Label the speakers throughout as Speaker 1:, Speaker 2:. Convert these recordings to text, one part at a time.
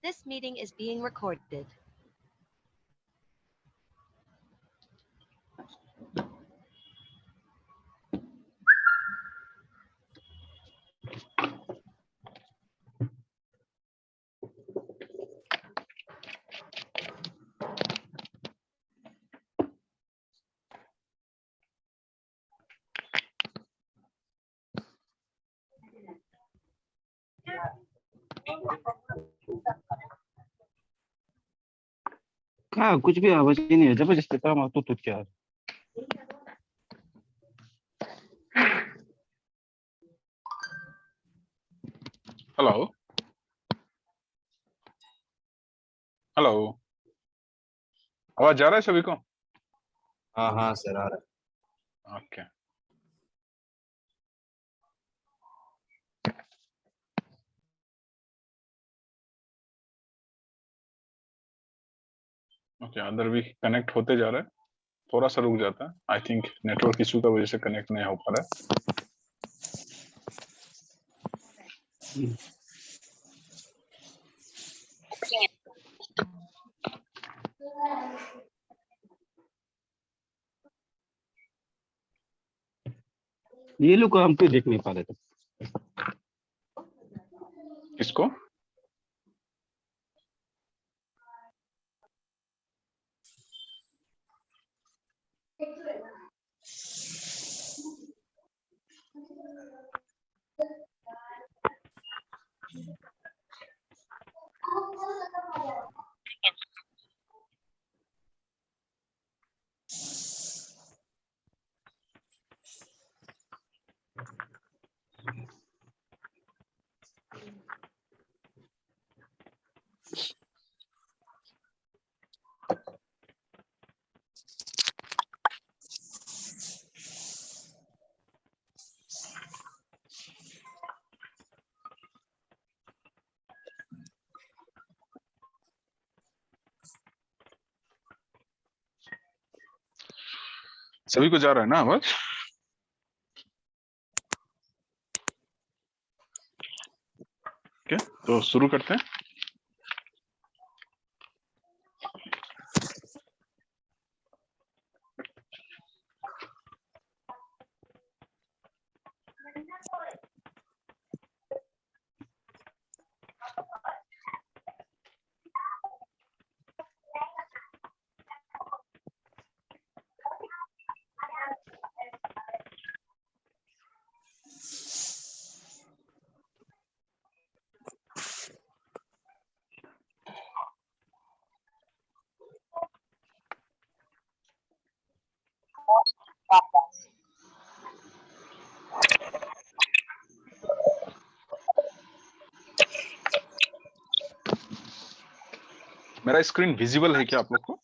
Speaker 1: This meeting is being recorded.
Speaker 2: हाँ कुछ भी आवाज ही नहीं है जबरदस्ती काम तो क्या
Speaker 3: हेलो हेलो आवाज जा रहा है सभी को?
Speaker 4: हाँ सर आ रहा
Speaker 3: ओके ओके अंदर भी कनेक्ट होते जा रहा है, थोड़ा सा रुक जाता है। आई थिंक नेटवर्क इशू का वजह से कनेक्ट नहीं हो पा रहा है।
Speaker 2: ये लोग हम क्यों देख नहीं पा रहे थे
Speaker 3: किसको? सभी को जा रहा है ना आवाज? ओके तो शुरू करते हैं। मेरा स्क्रीन विजिबल है क्या आप लोग को?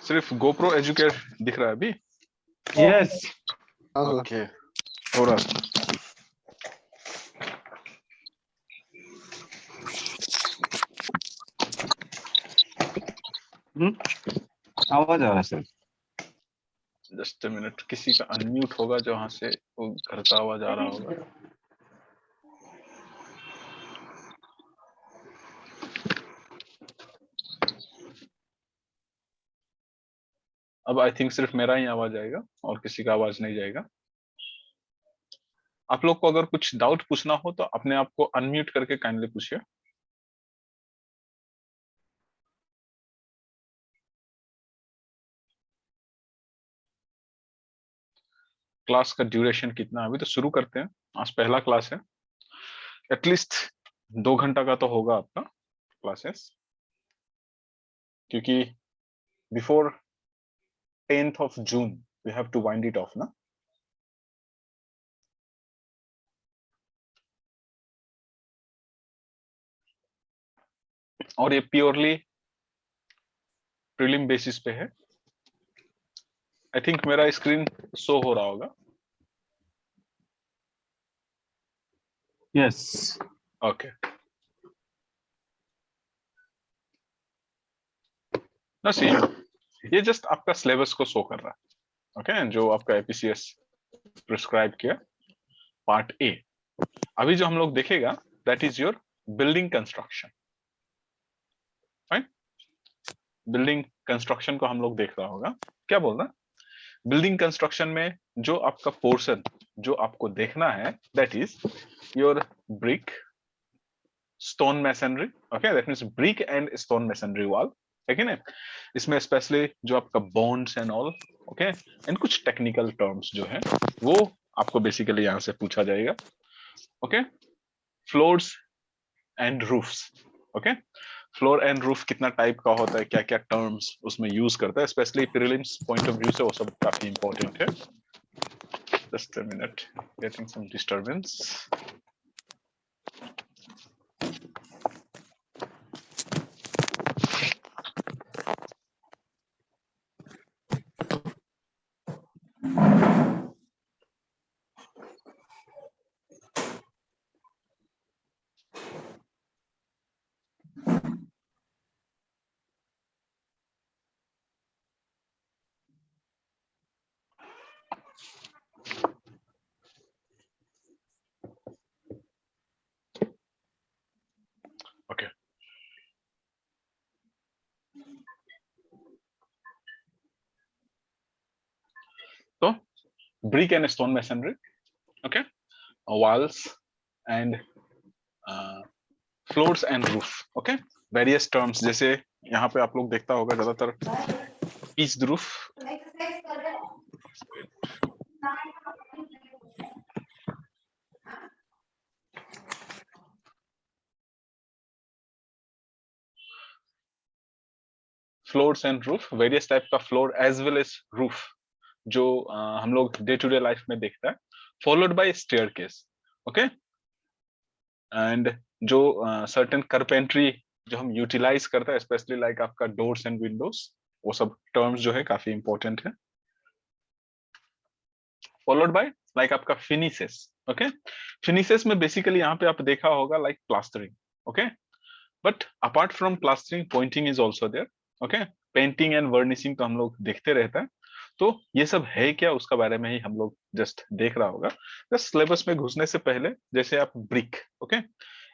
Speaker 3: सिर्फ गोप्रो एजुकेट दिख रहा है अभी?
Speaker 2: यस
Speaker 3: ओके हो रहा है।
Speaker 2: आवाज आ रहा है सर
Speaker 3: जस्ट अ मिनट, किसी का अनम्यूट होगा जहां से वो घर का आवाज आ रहा होगा। अब आई थिंक सिर्फ मेरा ही आवाज आएगा और किसी का आवाज नहीं जाएगा। आप लोग को अगर कुछ डाउट पूछना हो तो अपने आप को अनम्यूट करके काइंडली पूछिए। क्लास का ड्यूरेशन कितना है? अभी तो शुरू करते हैं, आज पहला क्लास है। एटलीस्ट 2 घंटा का तो होगा आपका क्लासेस, क्योंकि before 10th of June we have to wind it off ना। और ये प्योरली प्रीलिम बेसिस पे है। आई थिंक मेरा स्क्रीन शो हो रहा होगा।
Speaker 2: यस
Speaker 3: ओके ना, सी ये जस्ट आपका सिलेबस को शो कर रहा है। ओके जो आपका एपीसीएस प्रिस्क्राइब किया पार्ट ए। अभी जो हम लोग देखेगा that is your building construction. Right, building construction को हम लोग देख रहा होगा। क्या बोल रहा, बिल्डिंग कंस्ट्रक्शन में जो आपका पोर्शन जो आपको देखना है that is your brick, stone masonry. Okay, that means brick and stone masonry wall, है ना। इसमें स्पेशली जो आपका bonds and all, okay, and कुछ टेक्निकल टर्म्स जो है वो आपको बेसिकली यहां से पूछा जाएगा। Okay, floors and roofs. Okay, floor and roof कितना टाइप का होता है, क्या क्या टर्म्स उसमें यूज करता है, specially prelims point of view से वो सब काफी इंपॉर्टेंट है। Just a minute, getting some disturbance. Okay, तो brick and stone masonry, okay, walls and floors and roof, okay, various terms। जैसे यहाँ पे आप लोग देखता होगा ज्यादातर pitched roof, floors and roof, various type का floor as well as roof जो हम लोग डे टू डे लाइफ में देखता है, followed by staircase. Okay, and जो सर्टेन कारपेंट्री जो हम यूटिलाइज करते हैं, स्पेशली लाइक आपका डोर्स एंड विंडोज, वो सब टर्म्स जो है काफी इंपॉर्टेंट है। फॉलोड बाय लाइक आपका फिनिशेस। ओके, फिनिशेस में बेसिकली यहाँ पे आप देखा होगा like plastering. Okay, but apart from plastering pointing is also there. Okay, painting and varnishing तो हम लोग देखते रहते हैं। तो ये सब है क्या, उसका बारे में ही हम लोग जस्ट देख रहा होगा। जस्ट सिलेबस में घुसने से पहले, जैसे आप ब्रिक, ओके,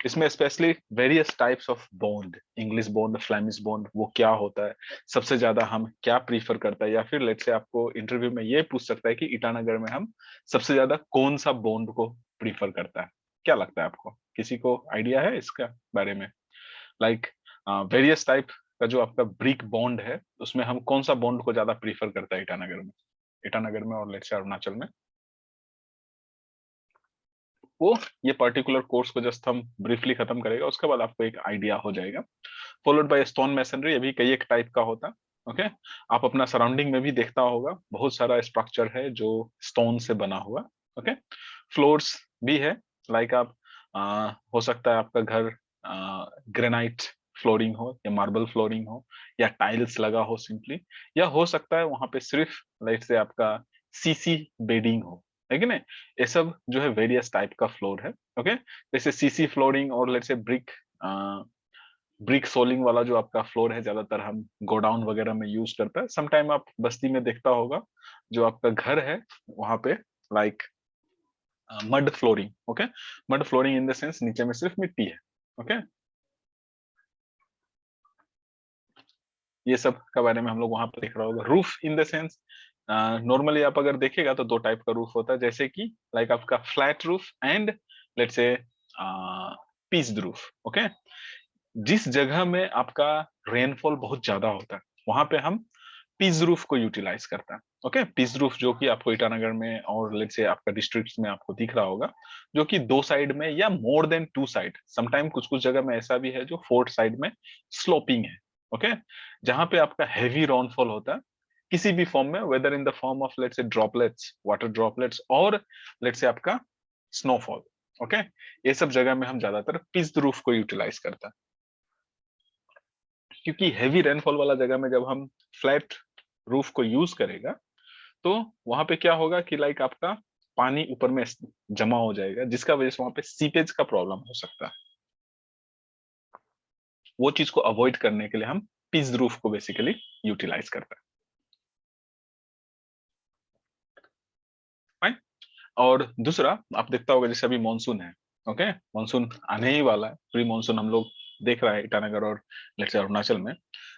Speaker 3: इसमें specially various types of bond, English bond, Flemish bond, वो क्या होता है, सबसे ज्यादा हम क्या प्रीफर करता है, या फिर लेट से आपको इंटरव्यू में ये पूछ सकता है कि ईटानगर में हम सबसे ज्यादा कौन सा बॉन्ड को प्रीफर करता है। क्या लगता है आपको, किसी को आइडिया है इसका बारे में? लाइक वेरियस टाइप का जो आपका ब्रिक बॉन्ड है, उसमें हम कौन सा बॉन्ड को ज्यादा प्रीफर करता है ईटानगर में और लेट्स से अरुणाचल में? वो ये पर्टिकुलर कोर्स को जस्ट हम ब्रीफली खत्म करेगा, उसके बाद आपको एक आइडिया हो जाएगा। फॉलोड बाय स्टोन मैसनरी, ये भी कई एक टाइप का होता है। ओके, आप अपना सराउंडिंग में भी देखता होगा, बहुत सारा स्ट्रक्चर है जो स्टोन से बना हुआ। ओके, फ्लोर्स भी है, लाइक आप हो सकता है आपका घर ग्रेनाइट फ्लोरिंग हो, या मार्बल फ्लोरिंग हो, या टाइल्स लगा हो सिंपली, या हो सकता है वहां पे सिर्फ लाइक से आपका सीसी बेडिंग हो, है कि नहीं। ये सब जो है वेरियस टाइप का फ्लोर है। ओके, जैसे सीसी फ्लोरिंग और लेट्स से ब्रिक सोलिंग वाला जो आपका फ्लोर है, ज्यादातर हम गोडाउन वगैरह में यूज करता है। समटाइम आप बस्ती में देखता होगा जो आपका घर है वहां पे like mud flooring. Okay, mud flooring in the sense नीचे में सिर्फ मिट्टी है। ओके, ये सब का बारे में हम लोग वहां पर देख रहा होगा। Roof in the sense normally आप अगर देखेगा तो दो टाइप का रूफ होता है, जैसे कि लाइक आपका फ्लैट रूफ एंड लेट्स से पीस्ड रूफ। ओके, जिस जगह में आपका रेनफॉल बहुत ज्यादा होता है वहां पे हम पीस रूफ को यूटिलाइज करता है। ओके, पीस रूफ जो कि आपको ईटानगर में और लेट्स से आपका डिस्ट्रिक्ट्स में आपको दिख रहा होगा, जो कि दो साइड में या more than two side, sometime कुछ कुछ जगह में ऐसा भी है जो फोर्थ साइड में स्लोपिंग है। ओके, जहां पे आपका हैवी रेनफॉल होता है किसी भी फॉर्म में, whether in the form of let's say droplets, water droplets, और लेट्स से आपका स्नोफॉल। ओके, ये सब जगह में हम ज्यादातर पीस्ड रूफ को यूटिलाइज करता है, क्योंकि हैवी रेनफॉल वाला जगह में जब हम फ्लैट रूफ को यूज करेगा तो वहां पे क्या होगा कि लाइक आपका पानी ऊपर में जमा हो जाएगा, जिसका वजह से वहां पे सीपेज का प्रॉब्लम हो सकता है। वो चीज को अवॉइड करने के लिए हम पीस्ड रूफ को बेसिकली यूटिलाइज करते हैं। फाइन, और दूसरा आप देखता होगा जैसे अभी मानसून है, ओके, मानसून आने ही वाला है, प्री मानसून हम लोग देख रहा है ईटानगर और लेट्स से अरुणाचल में।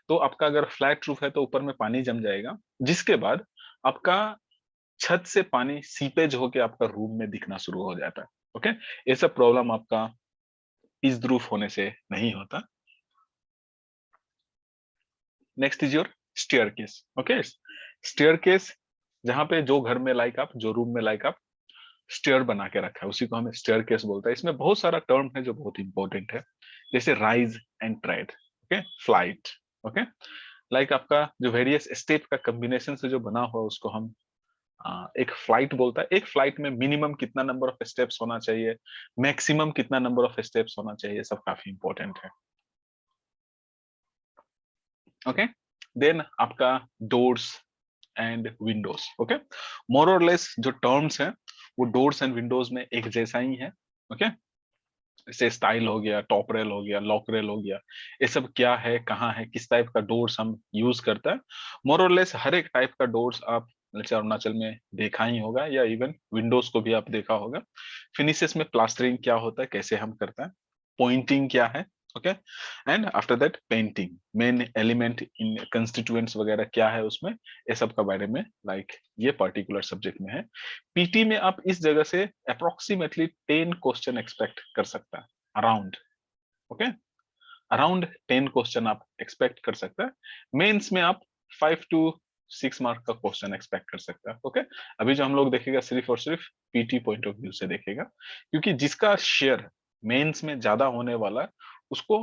Speaker 3: तो आपका अगर फ्लैट रूफ है तो ऊपर में पानी जम जाएगा, जिसके बाद आपका छत से पानी सीपेज होके आपका रूम में दिखना शुरू हो जाता है। ओके, ये सब प्रॉब्लम आपका इस रूफ होने से नहीं होता। Next is your staircase. Okay, staircase जहां पे जो घर में लाइक आप, जो रूम में लाइक आप स्टेयर बना के रखा है उसी को हमें स्टेयरकेस बोलता है। इसमें बहुत सारा टर्म है जो बहुत इंपॉर्टेंट है, जैसे rise and trade, okay, flight, okay, like आपका जो वेरियस स्टेप का कॉम्बिनेशन से जो बना हुआ उसको हम एक फ्लाइट बोलता है। एक फ्लाइट में मिनिमम कितना नंबर ऑफ स्टेप्स होना चाहिए, मैक्सिमम कितना नंबर ऑफ स्टेप्स होना चाहिए, सब काफी इंपॉर्टेंट है। ओके, देन आपका डोर्स एंड विंडोज। ओके, मोर और लेस जो टर्म्स हैं वो डोर्स एंड विंडोज में एक जैसा ही है। ओके, जैसे स्टाइल हो गया, टॉप रेल हो गया, लॉक रेल हो गया, ये सब क्या है, कहाँ है, किस टाइप का डोर्स हम यूज करता है, मोर और लेस हर एक टाइप का डोर्स आप जैसे अरुणाचल में देखा ही होगा, या इवन विंडोज को भी आप देखा होगा। फिनिशेस में प्लास्टरिंग क्या होता है, कैसे हम करते हैं, पॉइंटिंग क्या है, okay, and after that painting, main element in constituents वगैरह क्या है उसमें, ये सब का बारे में लाइक ये पर्टिकुलर सब्जेक्ट में है। पीटी में आप इस जगह से अप्रोक्सीमेटली 10 क्वेश्चन एक्सपेक्ट कर सकता है, अराउंड, ओके, अराउंड 10 क्वेश्चन आप एक्सपेक्ट कर सकता है। मेंस में आप 5 to 6 मार्क का क्वेश्चन एक्सपेक्ट कर सकता है। ओके, अभी जो हम लोग देखेगा सिर्फ और सिर्फ पीटी पॉइंट ऑफ व्यू से देखेगा, क्योंकि जिसका शेयर मेंस में ज्यादा होने वाला है उसको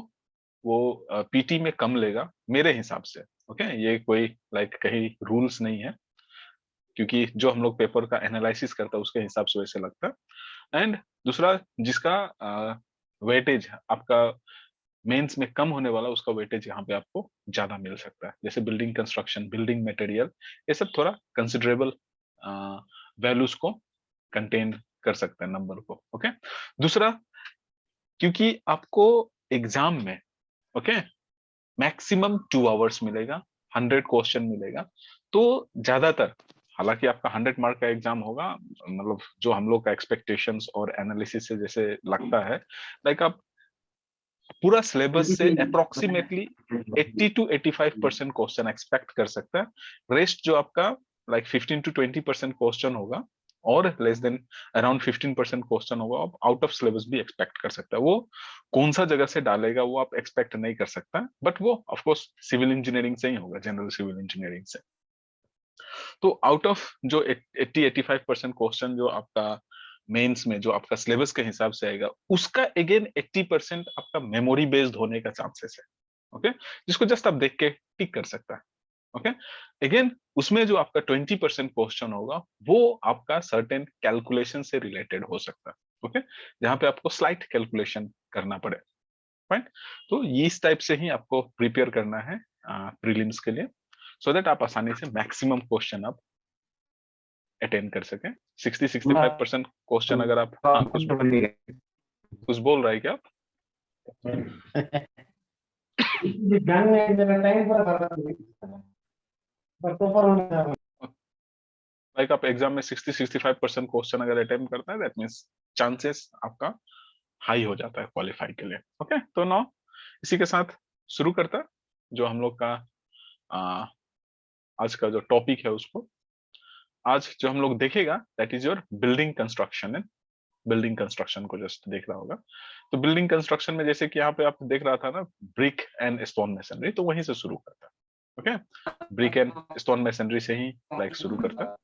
Speaker 3: वो पीटी में कम लेगा मेरे हिसाब से। ओके, ये कोई लाइक कहीं रूल्स नहीं है, क्योंकि जो हम लोग पेपर का एनालिसिस करता है उसके हिसाब से वैसे लगता है। एंड दूसरा, जिसका वेटेज आपका मेंस में कम होने वाला उसका वेटेज यहाँ पे आपको ज्यादा मिल सकता है, जैसे बिल्डिंग कंस्ट्रक्शन, बिल्डिंग मटेरियल, ये सब थोड़ा कंसिडरेबल वैल्यूज को कंटेन कर सकते हैं, नंबर को। ओके, दूसरा, क्योंकि आपको एग्जाम में ओके मैक्सिमम 2 आवर्स मिलेगा, 100 क्वेश्चन मिलेगा, तो ज्यादातर, हालांकि आपका 100 मार्क का एग्जाम होगा, मतलब जो हम लोग का एक्सपेक्टेशंस और एनालिसिस से जैसे लगता है, लाइक आप पूरा सिलेबस से अप्रोक्सीमेटली 80 to 85% क्वेश्चन एक्सपेक्ट कर सकता है। रेस्ट जो आपका लाइक 15 to 20% क्वेश्चन होगा, और लेस देन अराउंड 15% क्वेश्चन होगा आप आउट ऑफ सिलेबस भी एक्सपेक्ट कर सकता है। वो कौन सा जगह से डालेगा वो आप एक्सपेक्ट नहीं कर सकता, बट वो ऑफकोर्स सिविल इंजीनियरिंग से ही होगा, जनरल सिविल इंजीनियरिंग से। तो आउट ऑफ जो 80-85% क्वेश्चन जो आपका मेंस में जो आपका सिलेबस के हिसाब से आएगा, उसका अगेन 80% आपका मेमोरी बेस्ड होने का चांसेस है। ओके, जिसको जस्ट आप देख के टिक कर सकता है। ओके, अगेन उसमें जो आपका 20% क्वेश्चन होगा वो आपका सर्टेन कैलकुलेशन से रिलेटेड हो सकता है। ओके, जहां पे आपको स्लाइट कैलकुलेशन करना पड़े। राइट, तो इस टाइप से ही आपको प्रिपेयर करना है प्रीलिम्स के लिए, सो दैट आप आसानी से मैक्सिमम क्वेश्चन आप अटेंड कर सकें। 60-65% क्वेश्चन अगर आप, हाँ, कुछ बोल रहा है क्या आप? लाइक आप एग्जाम में 60-65% क्वेश्चन अगर अटेम्प्ट करता है, दैट मीन्स चांसेस आपका हाई हो जाता है क्वालिफाई के लिए। ओके, तो नाउ इसी के साथ शुरू करता है जो हम लोग का आ, आज का जो टॉपिक है उसको। आज जो हम लोग देखेगा that is your building construction है। बिल्डिंग कंस्ट्रक्शन को जस्ट देख रहा होगा, तो बिल्डिंग कंस्ट्रक्शन में जैसे कि यहाँ पे आप देख रहा था ना, ब्रिक एंड स्टोन मैसनरी, तो वहीं से शुरू करता है। Okay, brick and stone masonry से ही लाइक शुरू करता है।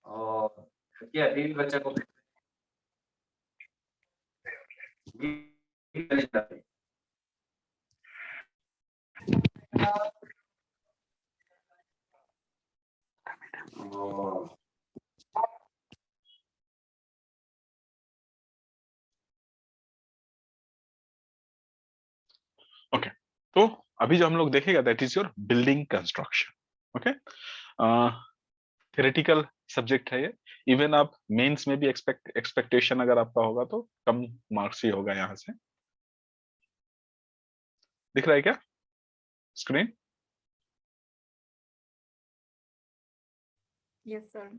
Speaker 4: और क्या तीन बच्चे को
Speaker 3: ओके, तो अभी जो हम लोग देखेगा that is your building construction. Okay, theoretical subject है ये, इवन आप मेंस में भी एक्सपेक्टेशन अगर आपका होगा तो कम मार्क्स ही होगा। यहाँ से दिख रहा है क्या screen?
Speaker 5: Yes, sir.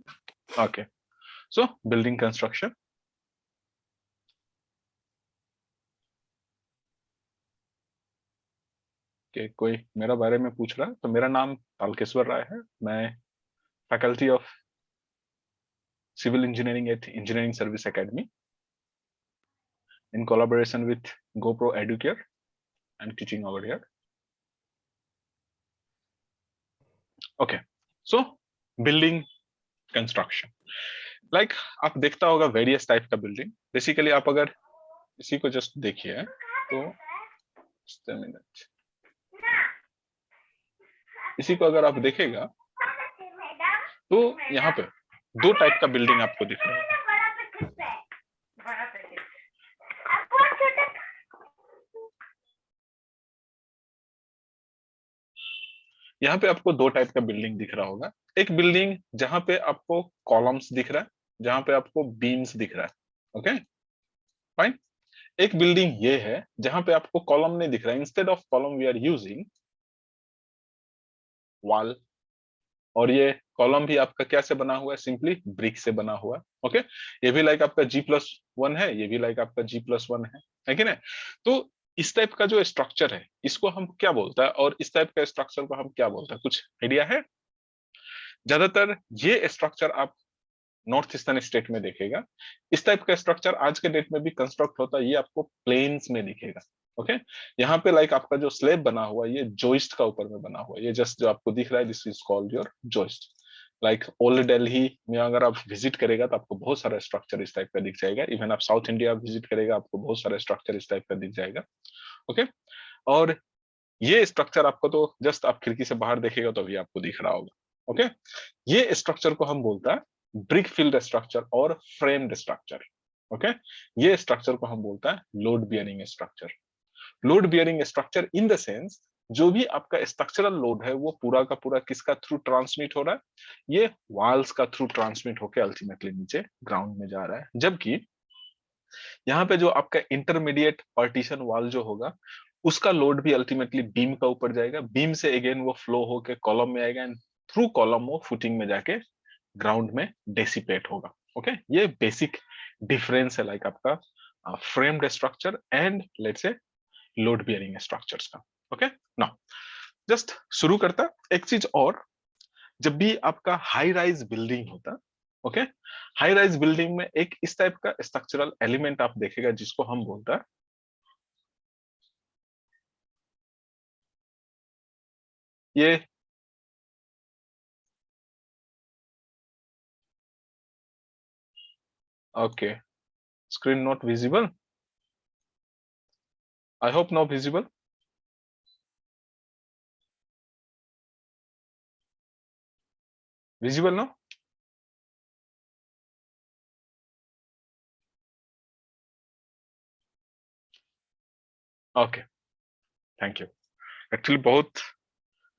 Speaker 3: Okay, so building construction. कि कोई मेरा बारे में पूछ रहा है, तो मेरा नाम तालकेश्वर राय है। मैं faculty of civil engineering at engineering service academy in collaboration with GoPro Educare. I'm teaching over here. Okay, so building construction. Like आप देखता होगा various type का building. Basically आप अगर इसी को just देखिए तो just a minute. इसी को अगर आप देखेगा तो यहाँ पे दो टाइप का बिल्डिंग आपको दिख रहा है। यहाँ पे आपको दो टाइप का बिल्डिंग दिख रहा होगा। एक बिल्डिंग जहां पे आपको कॉलम्स दिख रहा है, जहां पे आपको बीम्स दिख रहा है। Okay fine. एक बिल्डिंग ये है जहां पे आपको कॉलम नहीं दिख रहा है। Instead of column we are using wall, और ये कॉलम भी आपका क्या से बना हुआ है? सिंपली ब्रिक से बना हुआ है। ओके, ये भी लाइक आपका G+1 है, ये भी लाइक आपका G+1 है कि नहीं? तो इस टाइप का जो स्ट्रक्चर है इसको हम क्या बोलता है, और इस टाइप का स्ट्रक्चर को हम क्या बोलते हैं? कुछ आइडिया है? ज्यादातर ये स्ट्रक्चर आप नॉर्थ ईस्टर्न स्टेट में देखेगा। इस टाइप का स्ट्रक्चर आज के डेट में भी कंस्ट्रक्ट होता है, ये आपको प्लेन्स में दिखेगा। ओके, यहाँ पे लाइक आपका जो स्लेब बना हुआ है ये जोइस्ट का ऊपर में बना हुआ है। ये जस्ट जो आपको दिख रहा है, this is called your joist. Like old Delhi में अगर आप विजिट करेगा तो आपको बहुत सारा स्ट्रक्चर इस टाइप का दिख जाएगा। इवन आप साउथ इंडिया विजिट करेगा आपको बहुत सारा स्ट्रक्चर इस टाइप का दिख जाएगा। ओके, और ये स्ट्रक्चर आपको तो जस्ट आप खिड़की से बाहर देखेगा तो भी आपको दिख रहा होगा। ओके, ये स्ट्रक्चर को हम बोलता है ब्रिक फिल्ड स्ट्रक्चर और फ्रेम्ड स्ट्रक्चर। ओके, ये स्ट्रक्चर को हम बोलता है load bearing structure. Load bearing structure in the sense जो भी आपका स्ट्रक्चरल लोड है वो पूरा का पूरा किसका थ्रू ट्रांसमिट हो रहा है? ये वॉल्स का थ्रू ट्रांसमिट होकर अल्टीमेटली नीचे ग्राउंड में जा रहा है। जबकि यहाँ पे जो आपका इंटरमीडिएट पार्टीशन वॉल जो होगा उसका लोड भी अल्टीमेटली बीम का ऊपर जाएगा। बीम से अगेन वो फ्लो होके कॉलम में आएगा एंड थ्रू कॉलम वो फुटिंग में जाके ग्राउंड में डेसिपेट होगा। ओके, ये बेसिक डिफरेंस है लाइक आपका फ्रेम्ड स्ट्रक्चर एंड लेट्स से लोड बियरिंग स्ट्रक्चर्स का। ओके, नाउ जस्ट शुरू करता एक चीज और। जब भी आपका हाई राइज बिल्डिंग होता, ओके, हाई राइज बिल्डिंग में एक इस टाइप का स्ट्रक्चरल एलिमेंट आप देखेगा जिसको हम बोलता है ये okay, screen not visible. I hope not visible. Visible now? Okay, thank you. Actually बहुत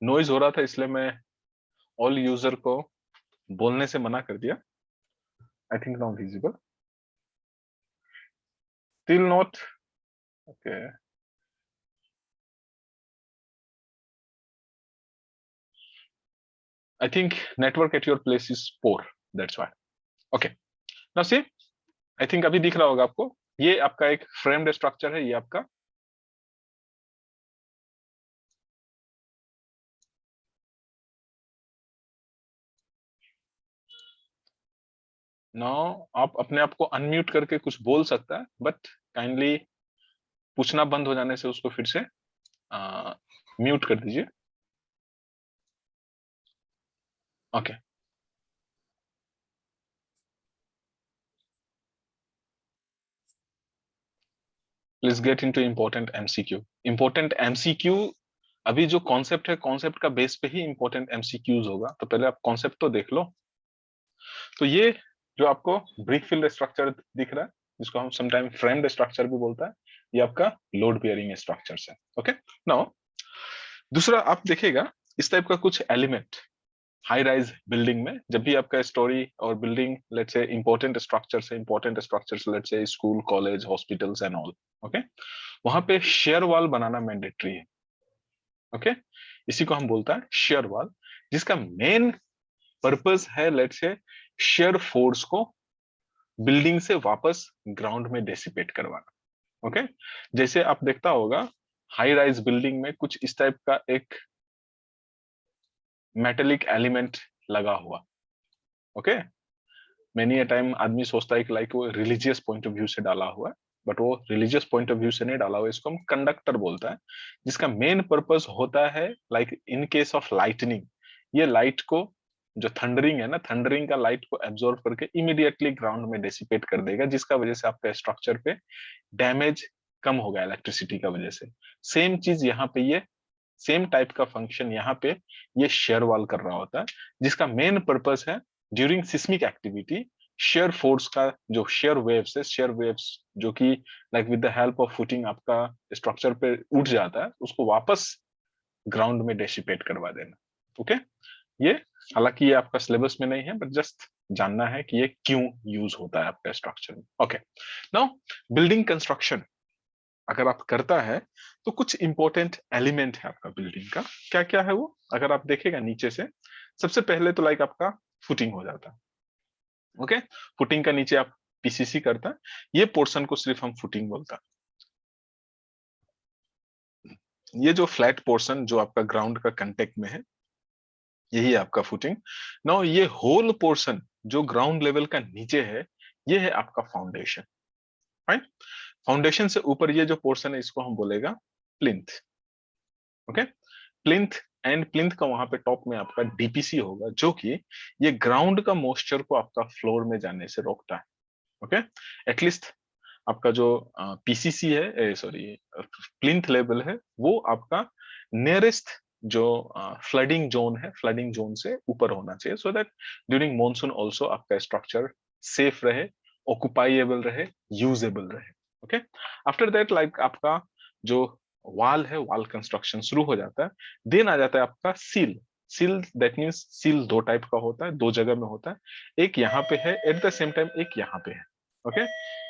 Speaker 3: नॉइज हो रहा था इसलिए मैं ऑल यूजर को बोलने से मना कर दिया। I think now visible. Still not. Okay. I think network at your place is poor. That's why. Okay. Now see, I think अभी दिख रहा होगा आपको। ये आपका एक फ्रेम्ड स्ट्रक्चर है, ये आपका नाउ आप अपने आप को अनम्यूट करके कुछ बोल सकता है, बट काइंडली पूछना बंद हो जाने से उसको फिर से म्यूट कर दीजिए। Okay, please get into important MCQ. Important MCQ अभी जो कॉन्सेप्ट है, कॉन्सेप्ट का बेस पे ही इंपॉर्टेंट एमसीक्यूज होगा। तो पहले आप कॉन्सेप्ट तो देख लो। तो ये जो आपको ब्रिक फिल्ड स्ट्रक्चर दिख रहा है जिसको हम समटाइम फ्रेम्ड स्ट्रक्चर भी बोलता है, ये आपका लोड बियरिंग स्ट्रक्चर्स है। ओके, नाउ दूसरा आप देखेगा इस टाइप का कुछ एलिमेंट हाई राइज बिल्डिंग में। जब भी आपका स्टोरी और बिल्डिंग लेट्स से इंपॉर्टेंट स्ट्रक्चर्स है, इंपॉर्टेंट स्ट्रक्चर्स लेट्स से school, college, hospitals and all, okay, वहां पे शेयर वॉल बनाना मैंडेटरी है। ओके, इसी को हम बोलता है शेयर वॉल, जिसका मेन पर्पस है लेट से शेयर फोर्स को बिल्डिंग से वापस ग्राउंड में डेसिपेट करवाना। ओके, जैसे आप देखता होगा हाई राइज बिल्डिंग में कुछ इस टाइप का एक मेटेलिक एलिमेंट लगा हुआ। ओके, मेनी अ टाइम आदमी सोचता है कि लाइक वो रिलीजियस पॉइंट ऑफ व्यू से डाला हुआ है, बट वो रिलीजियस पॉइंट ऑफ व्यू से नहीं डाला हुआ, इसको हम कंडक्टर बोलता है, जिसका मेन पर्पस होता है like in case of lightning, ये लाइट को जो थंडरिंग है ना, थंडरिंग का लाइट को एब्जॉर्ब करके इमीडिएटली ग्राउंड में डेसिपेट कर देगा, जिसका वजह से आपका स्ट्रक्चर पे डैमेज कम होगा इलेक्ट्रिसिटी का वजह से। सेम चीज यहाँ पे, ये सेम टाइप का फंक्शन यहाँ पे ये शेयर वॉल कर रहा होता है, जिसका मेन पर्पस है during seismic activity shear force का जो शेयर वेव्स है, शेयर वेव्स जो कि like with the help of footing आपका स्ट्रक्चर पे उठ जाता है, उसको वापस ग्राउंड में डेसिपेट करवा देना। ओके, ये हालांकि ये आपका सिलेबस में नहीं है, बट जस्ट जानना है कि ये क्यों यूज होता है आपका स्ट्रक्चर में। ओके, नाउ बिल्डिंग कंस्ट्रक्शन अगर आप करता है तो कुछ इंपॉर्टेंट एलिमेंट है आपका बिल्डिंग का, क्या क्या है वो अगर आप देखेगा नीचे से, सबसे पहले तो लाइक आपका फुटिंग हो जाता है। ओके, फुटिंग का नीचे आप पीसीसी करता है, ये पोर्शन को सिर्फ हम फुटिंग बोलता है। ये जो फ्लैट पोर्शन जो आपका ग्राउंड का कांटेक्ट में है, यही आपका फुटिंग। नाउ ये होल पोर्शन जो ग्राउंड लेवल का नीचे है, ये है आपका फाउंडेशन। राइट, फाउंडेशन से ऊपर ये जो पोर्शन है इसको हम बोलेगा plinth. Okay, plinth and plinth का वहां पे टॉप में आपका डीपीसी होगा, जो कि ये ग्राउंड का मॉइस्चर को आपका फ्लोर में जाने से रोकता है। ओके, एटलीस्ट आपका जो पीसीसी है, सॉरी प्लिंथ लेवल है, वो आपका नियरेस्ट जो फ्लडिंग जोन है, फ्लडिंग जोन से ऊपर होना चाहिए, so that during monsoon also आपका स्ट्रक्चर सेफ रहे, ऑक्युपाइएबल रहे, यूजेबल रहे। ओके, आफ्टर दैट लाइक आपका जो वॉल है, वॉल कंस्ट्रक्शन शुरू हो जाता है। देन आ जाता है आपका seal. Seal that means seal दो टाइप का होता है, दो जगह में होता है, एक यहाँ पे है एट द सेम टाइम, एक यहाँ पे है। ओके,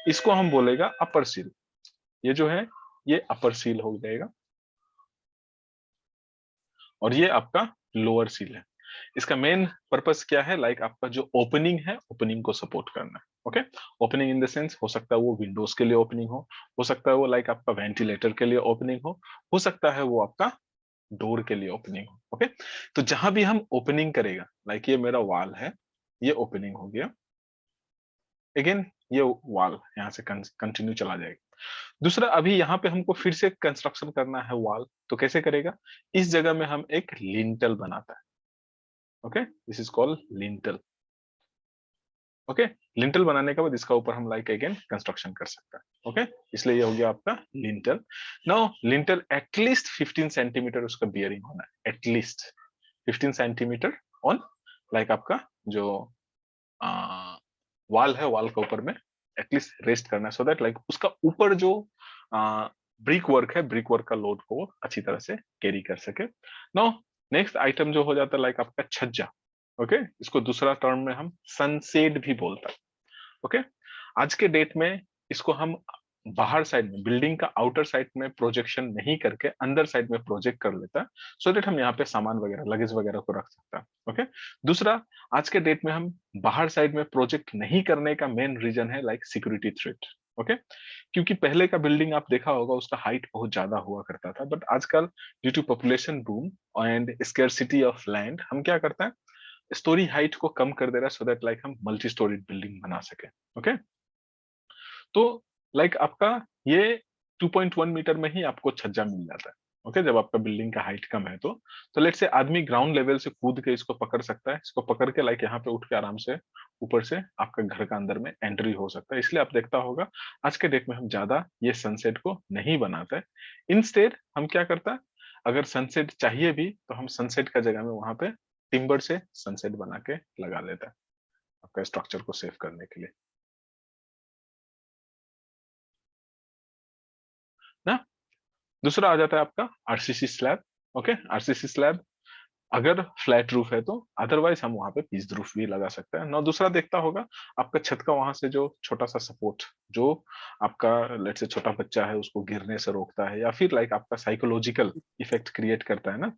Speaker 3: इसको हम बोलेगा अपर सील। ये जो है ये अपर सील हो जाएगा, और ये आपका लोअर सील है। इसका मेन पर्पस क्या है, लाइक आपका जो ओपनिंग है, ओपनिंग को सपोर्ट करना है। Okay, opening in the sense हो सकता है वो विंडोज के लिए ओपनिंग हो सकता है वो लाइक आपका वेंटिलेटर के लिए ओपनिंग हो सकता है वो आपका डोर के लिए ओपनिंग हो। ओके, तो जहां भी हम ओपनिंग करेगा, लाइक ये मेरा वॉल है, ये ओपनिंग हो गया, अगेन ये वॉल यहाँ से कंटिन्यू चला जाएगा। दूसरा, अभी यहाँ पे हमको फिर से कंस्ट्रक्शन करना है वॉल, तो कैसे करेगा, इस जगह में हम एक लिंटल बनाता है। Okay, this is called lintel. Okay, lintel बनाने के बाद इसका ऊपर हम लाइक अगेन कंस्ट्रक्शन कर सकते हैं। ओके, इसलिए ये हो गया आपका lintel. Now lintel at least 15 centimetre उसका बियरिंग होना है, एटलीस्ट 15 सेंटीमीटर ऑन लाइक आपका जो वॉल है, वॉल के ऊपर में एटलीस्ट रेस्ट करना है, सो दैट लाइक उसका ऊपर जो ब्रिक वर्क है, ब्रिक वर्क का लोड को वो अच्छी तरह से कैरी कर सके। नाउ नेक्स्ट आइटम जो हो जाता है लाइक आपका छज्जा। ओके, इसको दूसरा टर्म में हम सनसेड भी बोलता है। ओके, आज के डेट में इसको हम बाहर साइड में, बिल्डिंग का आउटर साइड में प्रोजेक्शन नहीं करके अंदर साइड में प्रोजेक्ट कर लेता है, सो दैट हम यहाँ पे सामान वगैरह, लगेज वगैरह को रख सकता है। ओके, दूसरा, आज के डेट में हम बाहर साइड में प्रोजेक्ट नहीं करने का मेन रीजन है लाइक सिक्योरिटी थ्रेट। ओके, क्योंकि पहले का बिल्डिंग आप देखा होगा उसका हाइट बहुत ज्यादा हुआ करता था, बट आजकल due to population boom and scarcity of land हम क्या करते हैं, स्टोरी हाइट को कम कर दे रहा है, सो दैट लाइक हम मल्टी स्टोरी बिल्डिंग बना सके। ओके, तो लाइक आपका ये 2.1 मीटर में ही आपको छज्जा मिल जाता है। ओके, जब आपका बिल्डिंग का हाइट कम है तो लेट से आदमी ग्राउंड लेवल से कूद के इसको पकड़ सकता है, इसको पकड़ के लाइक यहाँ पे उठ के आराम से ऊपर से आपका घर का अंदर में एंट्री हो सकता है। इसलिए आप देखता होगा आज के डेट में हम ज्यादा ये सनसेट को नहीं बनाते हैं। इंस्टेड हम क्या करता है, अगर सनसेट चाहिए भी तो हम सनसेट का जगह में वहां पे टिम्बर से सनसेट बना के लगा लेता है, आपका स्ट्रक्चर को सेव करने के लिए ना। दूसरा आ जाता है आपका RCC slab. Okay, RCC slab अगर फ्लैट रूफ है तो, अदरवाइज हम वहां पे पीस रूफ भी लगा सकते हैं ना। दूसरा देखता होगा आपका छत का वहां से जो छोटा सा सपोर्ट, जो आपका लेट से छोटा बच्चा है उसको गिरने से रोकता है, या फिर लाइक आपका साइकोलॉजिकल इफेक्ट क्रिएट करता है ना,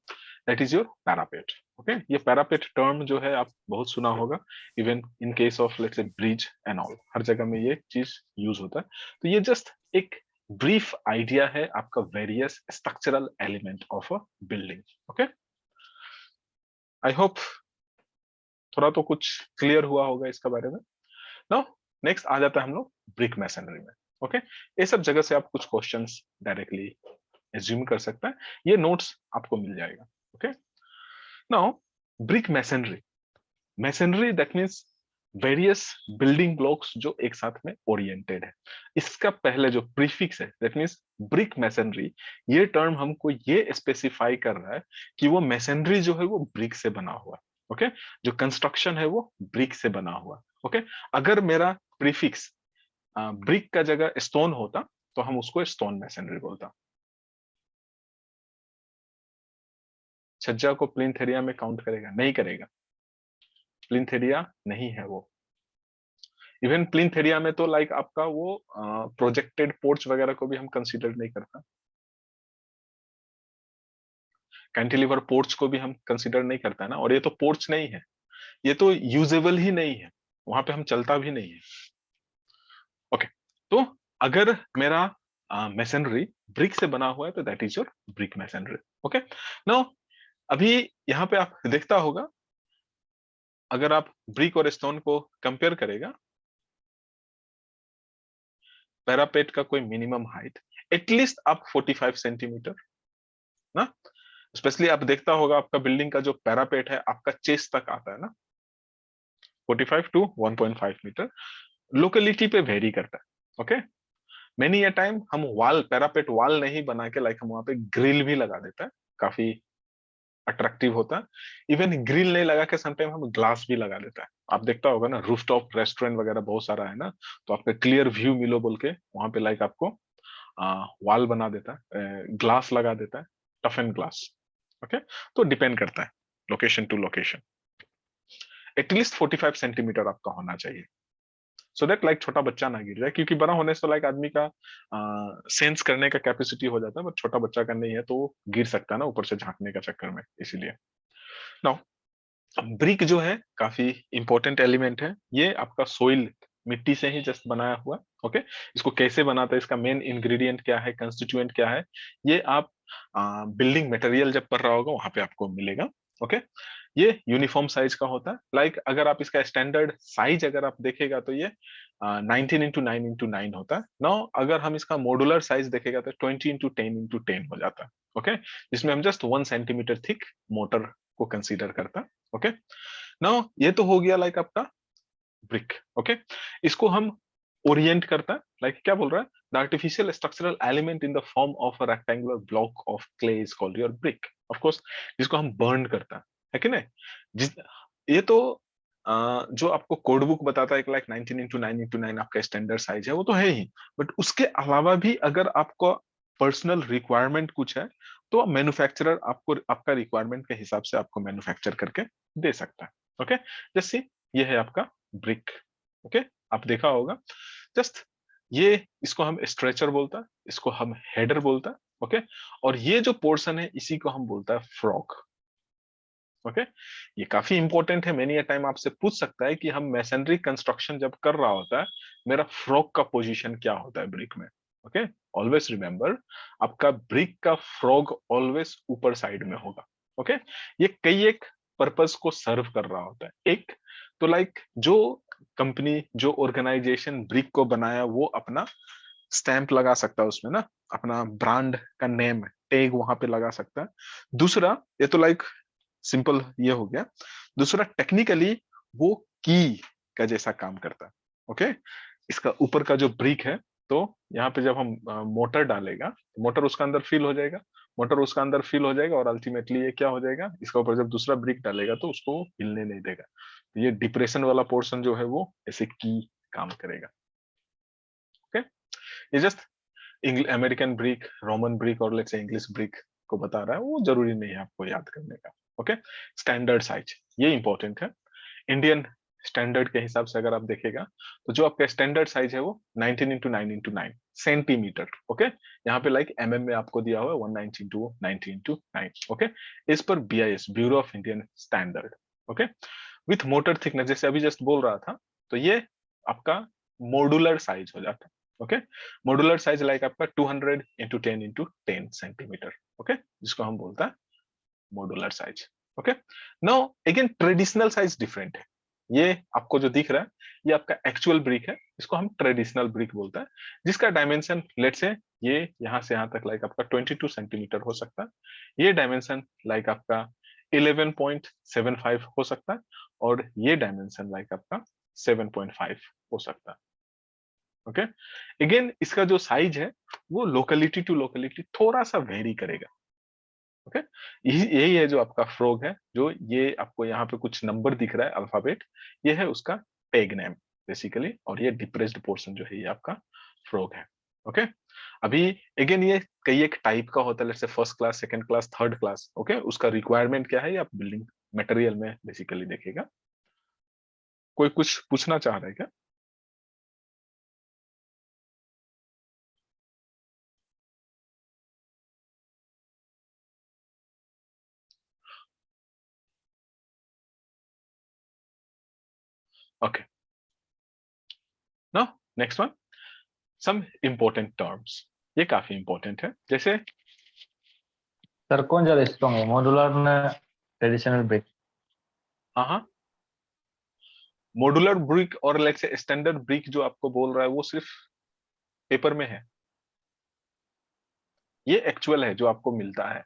Speaker 3: that is your parapet. Okay, ये पैरापेट टर्म जो है आप बहुत सुना होगा, even in case of let's से ब्रिज एंड ऑल, हर जगह में ये चीज यूज होता है। तो ये जस्ट एक ब्रीफ आइडिया है आपका various structural element of a building. Okay, I hope थोड़ा तो कुछ क्लियर हुआ होगा इसके बारे में। नाउ नेक्स्ट आ जाता है हम लोग ब्रिक मैसनरी में। ओके, ये सब जगह से आप कुछ क्वेश्चंस डायरेक्टली एज्यूम कर सकते हैं, ये नोट्स आपको मिल जाएगा। Okay, now brick masonry, masonry that means various building blocks जो एक साथ में ओरिएंटेड है। इसका पहले जो प्रीफिक्स है दैट मींस ब्रिक मैसनरी, ये टर्म हमको ये स्पेसिफाई कर रहा है कि वो मैसनरी जो है वो ब्रिक से बना हुआ है। ओके, जो कंस्ट्रक्शन है वो ब्रिक से बना हुआ। ओके, अगर मेरा प्रीफिक्स ब्रिक का जगह स्टोन होता तो हम उसको स्टोन मैसनरी बोलता। छज्जा को प्लिंथ एरिया में काउंट करेगा? नहीं करेगा, प्लिंथ एरिया नहीं है वो। इवन प्लिंथ एरिया में तो लाइक आपका वो प्रोजेक्टेड पोर्च वगैरह को भी हम कंसीडर नहीं करता, कैंटिलीवर पोर्च को भी हम कंसीडर नहीं करता है ना, और ये तो पोर्च नहीं है, ये तो यूजेबल ही नहीं है, वहां पे हम चलता भी नहीं है। ओके, तो अगर मेरा मैसनरी ब्रिक से बना हुआ है तो that is your brick masonry. Okay, now अभी यहाँ पे आप देखता होगा, अगर आप ब्रिक और स्टोन को कंपेयर करेगा, पैरापेट का कोई मिनिमम हाइट एटलीस्ट आप 45 सेंटीमीटर ना, स्पेशली आप देखता होगा आपका बिल्डिंग का जो पैरापेट है आपका चेस्ट तक आता है ना, 45 टू 1.5 मीटर, लोकेलिटी पे वेरी करता है। ओके, मेनी ए टाइम हम वॉल, पैरापेट वॉल नहीं बना के लाइक हम वहां पे ग्रिल भी लगा देता है, काफी अट्रैक्टिव होता है। इवन ग्रिल नहीं लगा के समटाइम हम ग्लास भी लगा देता है। आप देखता होगा ना, रूफटॉप रेस्टोरेंट वगैरह बहुत सारा है ना, तो आपका क्लियर व्यू मिलो बोल के वहां पे लाइक आपको वॉल बना देता है, ग्लास लगा देता है, टफ एंड ग्लास। ओके, तो डिपेंड करता है location to location. At least 45 centimetre आपका होना चाहिए, सो दैट लाइक छोटा बच्चा ना गिर जाए, क्योंकि बड़ा होने से लाइक आदमी का सेंस करने का कैपेसिटी हो जाता है, बट छोटा बच्चा का नहीं है तो वो गिर सकता है ना ऊपर से झांकने का चक्कर में, इसीलिए। नाउ ब्रिक जो है काफी इंपॉर्टेंट एलिमेंट है, ये आपका सोइल, मिट्टी से ही जस्ट बनाया हुआ। ओके, इसको कैसे बनाता है, इसका मेन इंग्रेडिएंट क्या है, कंस्टिट्यूएंट क्या है, ये आप बिल्डिंग मटेरियल जब पढ़ रहा होगा वहां पे आपको मिलेगा। ओके, ये यूनिफॉर्म साइज का होता है, लाइक अगर आप इसका स्टैंडर्ड साइज अगर आप देखेगा तो ये 19x9x9 होता है। नाउ अगर हम इसका मॉड्यूलर साइज देखेगा तो 20x10x10 हो जाता है। ओके, जिसमें हम जस्ट 1 सेंटीमीटर थिक मोटर को कंसीडर करता है। ओके, नाउ ये तो हो गया लाइक आपका ब्रिक। ओके, इसको हम ओरिएंट करता है, लाइक क्या बोल रहा है, the artificial structural element in the form of a rectangular block of clay is called your brick. Of course, जिसको हम बर्न करता है कि नहीं, जिस ये तो जो आपको कोड बुक बताता है कि लाइक 19x9x9 आपका स्टैंडर्ड साइज है, वो तो है ही, बट उसके अलावा भी अगर आपको पर्सनल रिक्वायरमेंट कुछ है तो मैन्युफैक्चरर आपको आपका रिक्वायरमेंट के हिसाब से आपको मैन्युफैक्चर करके दे सकता है। ओके, जैसे ये है आपका ब्रिक। ओके, आप देखा होगा, जस्ट ये, इसको हम स्ट्रेचर बोलता है, इसको हम हेडर बोलता है। ओके, और ये जो पोर्शन है इसी को हम बोलता है फ्रॉग। ओके, ये काफी इंपॉर्टेंट है, मेनी टाइम आपसे पूछ सकता है कि हम मैसनरी कंस्ट्रक्शन जब कर रहा होता है मेरा फ्रॉग का पोजीशन क्या होता है ब्रिक में। ओके, ऑलवेज रिमेंबर, आपका ब्रिक का फ्रॉग ऑलवेज ऊपर साइड में होगा। ओके, ये कई एक पर्पस को सर्व कर रहा होता है। एक तो लाइक जो कंपनी, जो ऑर्गेनाइजेशन ब्रिक को बनाया वो अपना स्टैंप लगा सकता है उसमें ना, अपना ब्रांड का नेम टैग वहां पे लगा सकता है। दूसरा, ये तो लाइक सिंपल ये हो गया। दूसरा, टेक्निकली वो की का जैसा काम करता है। ओके, इसका ऊपर का जो ब्रिक है, तो यहाँ पे जब हम मोटर डालेगा, मोटर उसका अंदर फिल हो जाएगा, मोटर उसका अंदर फिल हो जाएगा, और अल्टीमेटली ये क्या हो जाएगा, इसका ऊपर जब दूसरा ब्रिक डालेगा तो उसको हिलने नहीं देगा। ये डिप्रेशन वाला पोर्शन जो है वो ऐसे की काम करेगा। ओके, ये just American brick, Roman brick और लेट्स से इंग्लिश ब्रिक को बता रहा है, वो जरूरी नहीं है आपको याद करने का। ओके, स्टैंडर्ड साइज ये इंपॉर्टेंट है। इंडियन स्टैंडर्ड के हिसाब से अगर आप देखेगा तो जो आपका स्टैंडर्ड साइज है वो 19 इंटू 9 इंटू 9 सेंटीमीटर। ओके, यहाँ पे लाइक एमएम में आपको दिया हुआ है 190 इंटू 90 इंटू 9। ओके, इस पर BIS, bureau of Indian standard. Okay, with motor thickness, जैसे अभी जस्ट बोल रहा था, तो ये आपका मॉड्यूलर साइज हो जाता है। ओके, मॉड्यूलर साइज लाइक आपका 200 इंटू 10 इंटू 10 सेंटीमीटर। ओके, जिसको हम बोलता है modular size. Okay, now again traditional size different है। ये आपको जो दिख रहा है ये आपका एक्चुअल ब्रिक है, इसको हम ट्रेडिशनल ब्रिक बोलता है, जिसका डायमेंशन लेट से ये यहाँ से यहाँ तक लाइक आपका 22 सेंटीमीटर हो सकता है। ये डायमेंशन लाइक आपका 11.75 हो सकता है, और ये डायमेंशन लाइक आपका 7.5 हो सकता है। ओके, अगेन इसका जो साइज है वो लोकेलिटी टू लोकेलिटी थोड़ा सा वेरी करेगा। ओके, यही है जो आपका फ्रॉग है, जो ये आपको यहाँ पे कुछ नंबर दिख रहा है अल्फाबेट, ये है उसका टैग नेम बेसिकली, और ये डिप्रेस्ड पोर्शन जो है ये आपका फ्रॉग है। ओके, अभी अगेन ये कई एक टाइप का होता है, जैसे first class, second class, third class. Okay, उसका रिक्वायरमेंट क्या है ये आप बिल्डिंग मटेरियल में बेसिकली देखेगा। कोई कुछ पूछना चाह रहा है क्या? Okay, now next one, some important terms. ये काफी इंपॉर्टेंट है, जैसे
Speaker 5: सर कौन ज्यादा स्ट्रॉन्ग है, मॉड्यूलर ने ट्रेडिशनल ब्रिक?
Speaker 3: हाँ हाँ, मॉड्यूलर ब्रिक और लेट्स से स्टैंडर्ड ब्रिक जो आपको बोल रहा है वो सिर्फ पेपर में है, ये एक्चुअल है जो आपको मिलता है।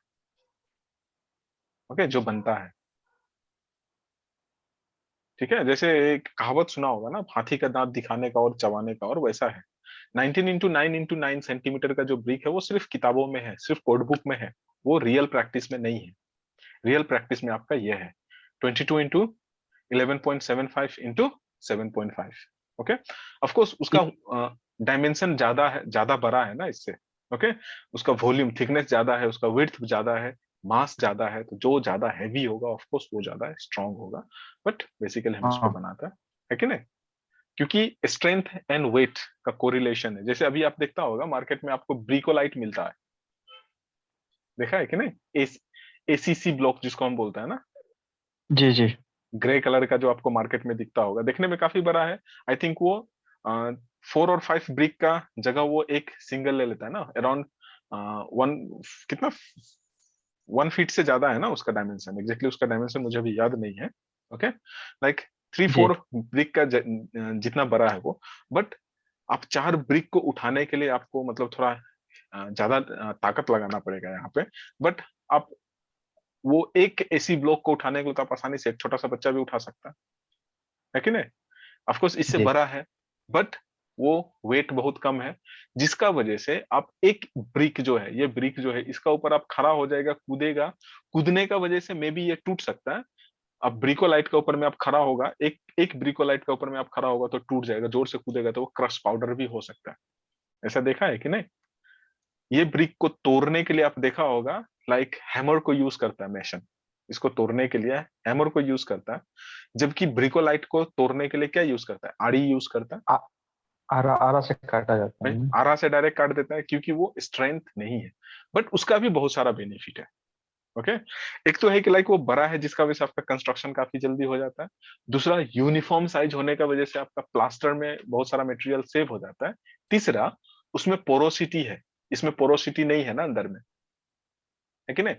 Speaker 3: ओके, जो बनता है। ठीक है, जैसे एक कहावत सुना होगा ना, हाथी का दांत दिखाने का और चबाने का, और वैसा है। 19 इंटू 9 इंटू 9 सेंटीमीटर का जो ब्रिक है वो सिर्फ किताबों में है, सिर्फ कोड बुक में है, वो रियल प्रैक्टिस में नहीं है। रियल प्रैक्टिस में आपका ये है 22 इंटू 11.75 इंटू 7.5। ओके, ऑफकोर्स उसका डायमेंशन ज्यादा है, ज्यादा बड़ा है ना इससे। ओके, उसका वॉल्यूम थिकनेस ज्यादा है, उसका विड्थ ज्यादा है, मास ज्यादा है, तो जो ज्यादा हैवी होगा ऑफकोर्स वो ज्यादा स्ट्रांग होगा। बट बेसिकली हम इसको
Speaker 5: हाँ
Speaker 3: बनाता है कि नहीं, क्योंकि स्ट्रेंथ एंड वेट का कोरिलेशन है। जैसे अभी आप देखता होगा मार्केट में आपको ब्रिकोलाइट मिलता है, देखा है कि नहीं, ACC ब्लॉक जिसको हम बोलते हैं ना,
Speaker 5: जी जी।
Speaker 3: ग्रे कलर का जो आपको मार्केट में दिखता होगा, देखने में काफी बड़ा है। आई थिंक वो 4 और 5 ब्रिक का जगह वो एक सिंगल ले लेता है ना, अराउंड 1 कितना 1 फीट से ज्यादा है ना उसका डायमेंशन। एग्जैक्टली उसका डायमेंशन मुझे अभी याद नहीं है। ओके, लाइक 3-4 ब्रिक का जितना बड़ा है वो। बट आप 4 ब्रिक को उठाने के लिए आपको मतलब थोड़ा ज्यादा ताकत लगाना पड़ेगा यहाँ पे। बट आप वो एक AC ब्लॉक को उठाने के लिए तो आप आसानी से एक छोटा सा बच्चा भी उठा सकता है कि नहीं। ऑफकोर्स इससे
Speaker 5: जी
Speaker 3: बड़ा है, बट वो वेट बहुत कम है, जिसका वजह से आप एक ब्रिक जो है, ये ब्रिक जो है इसका ऊपर आप खड़ा हो जाएगा, कूदेगा, कूदने का वजह से मे बी ये टूट सकता है। अब ब्रिकोलाइट का ऊपर में आप खड़ा होगा, एक एक ब्रिकोलाइट का ऊपर में आप खड़ा होगा तो टूट जाएगा, जोर से कूदेगा तो वो क्रश पाउडर भी हो सकता है। ऐसा देखा है कि नहीं? ये ब्रिक को तोड़ने के लिए आप देखा होगा लाइक हैमर को यूज करता है मेसन, इसको तोड़ने के लिए हैमर को यूज करता है, जबकि ब्रिकोलाइट को तोड़ने के लिए क्या यूज करता है, आड़ी यूज करता है।
Speaker 5: आरा आरा से काटा जाता है
Speaker 3: भाई
Speaker 5: ना?
Speaker 3: आरा से डायरेक्ट काट देता है क्योंकि वो स्ट्रेंथ नहीं है, बट उसका भी बहुत सारा बेनिफिट है। ओके, एक तो है कि लाइक वो बड़ा है जिसका वजह से आपका कंस्ट्रक्शन काफी जल्दी हो जाता है। दूसरा, यूनिफॉर्म साइज होने का वजह से आपका प्लास्टर में बहुत सारा मटेरियल सेव हो जाता है। तीसरा, उसमें पोरोसिटी है, इसमें पोरोसिटी नहीं है ना अंदर में, है कि नहीं।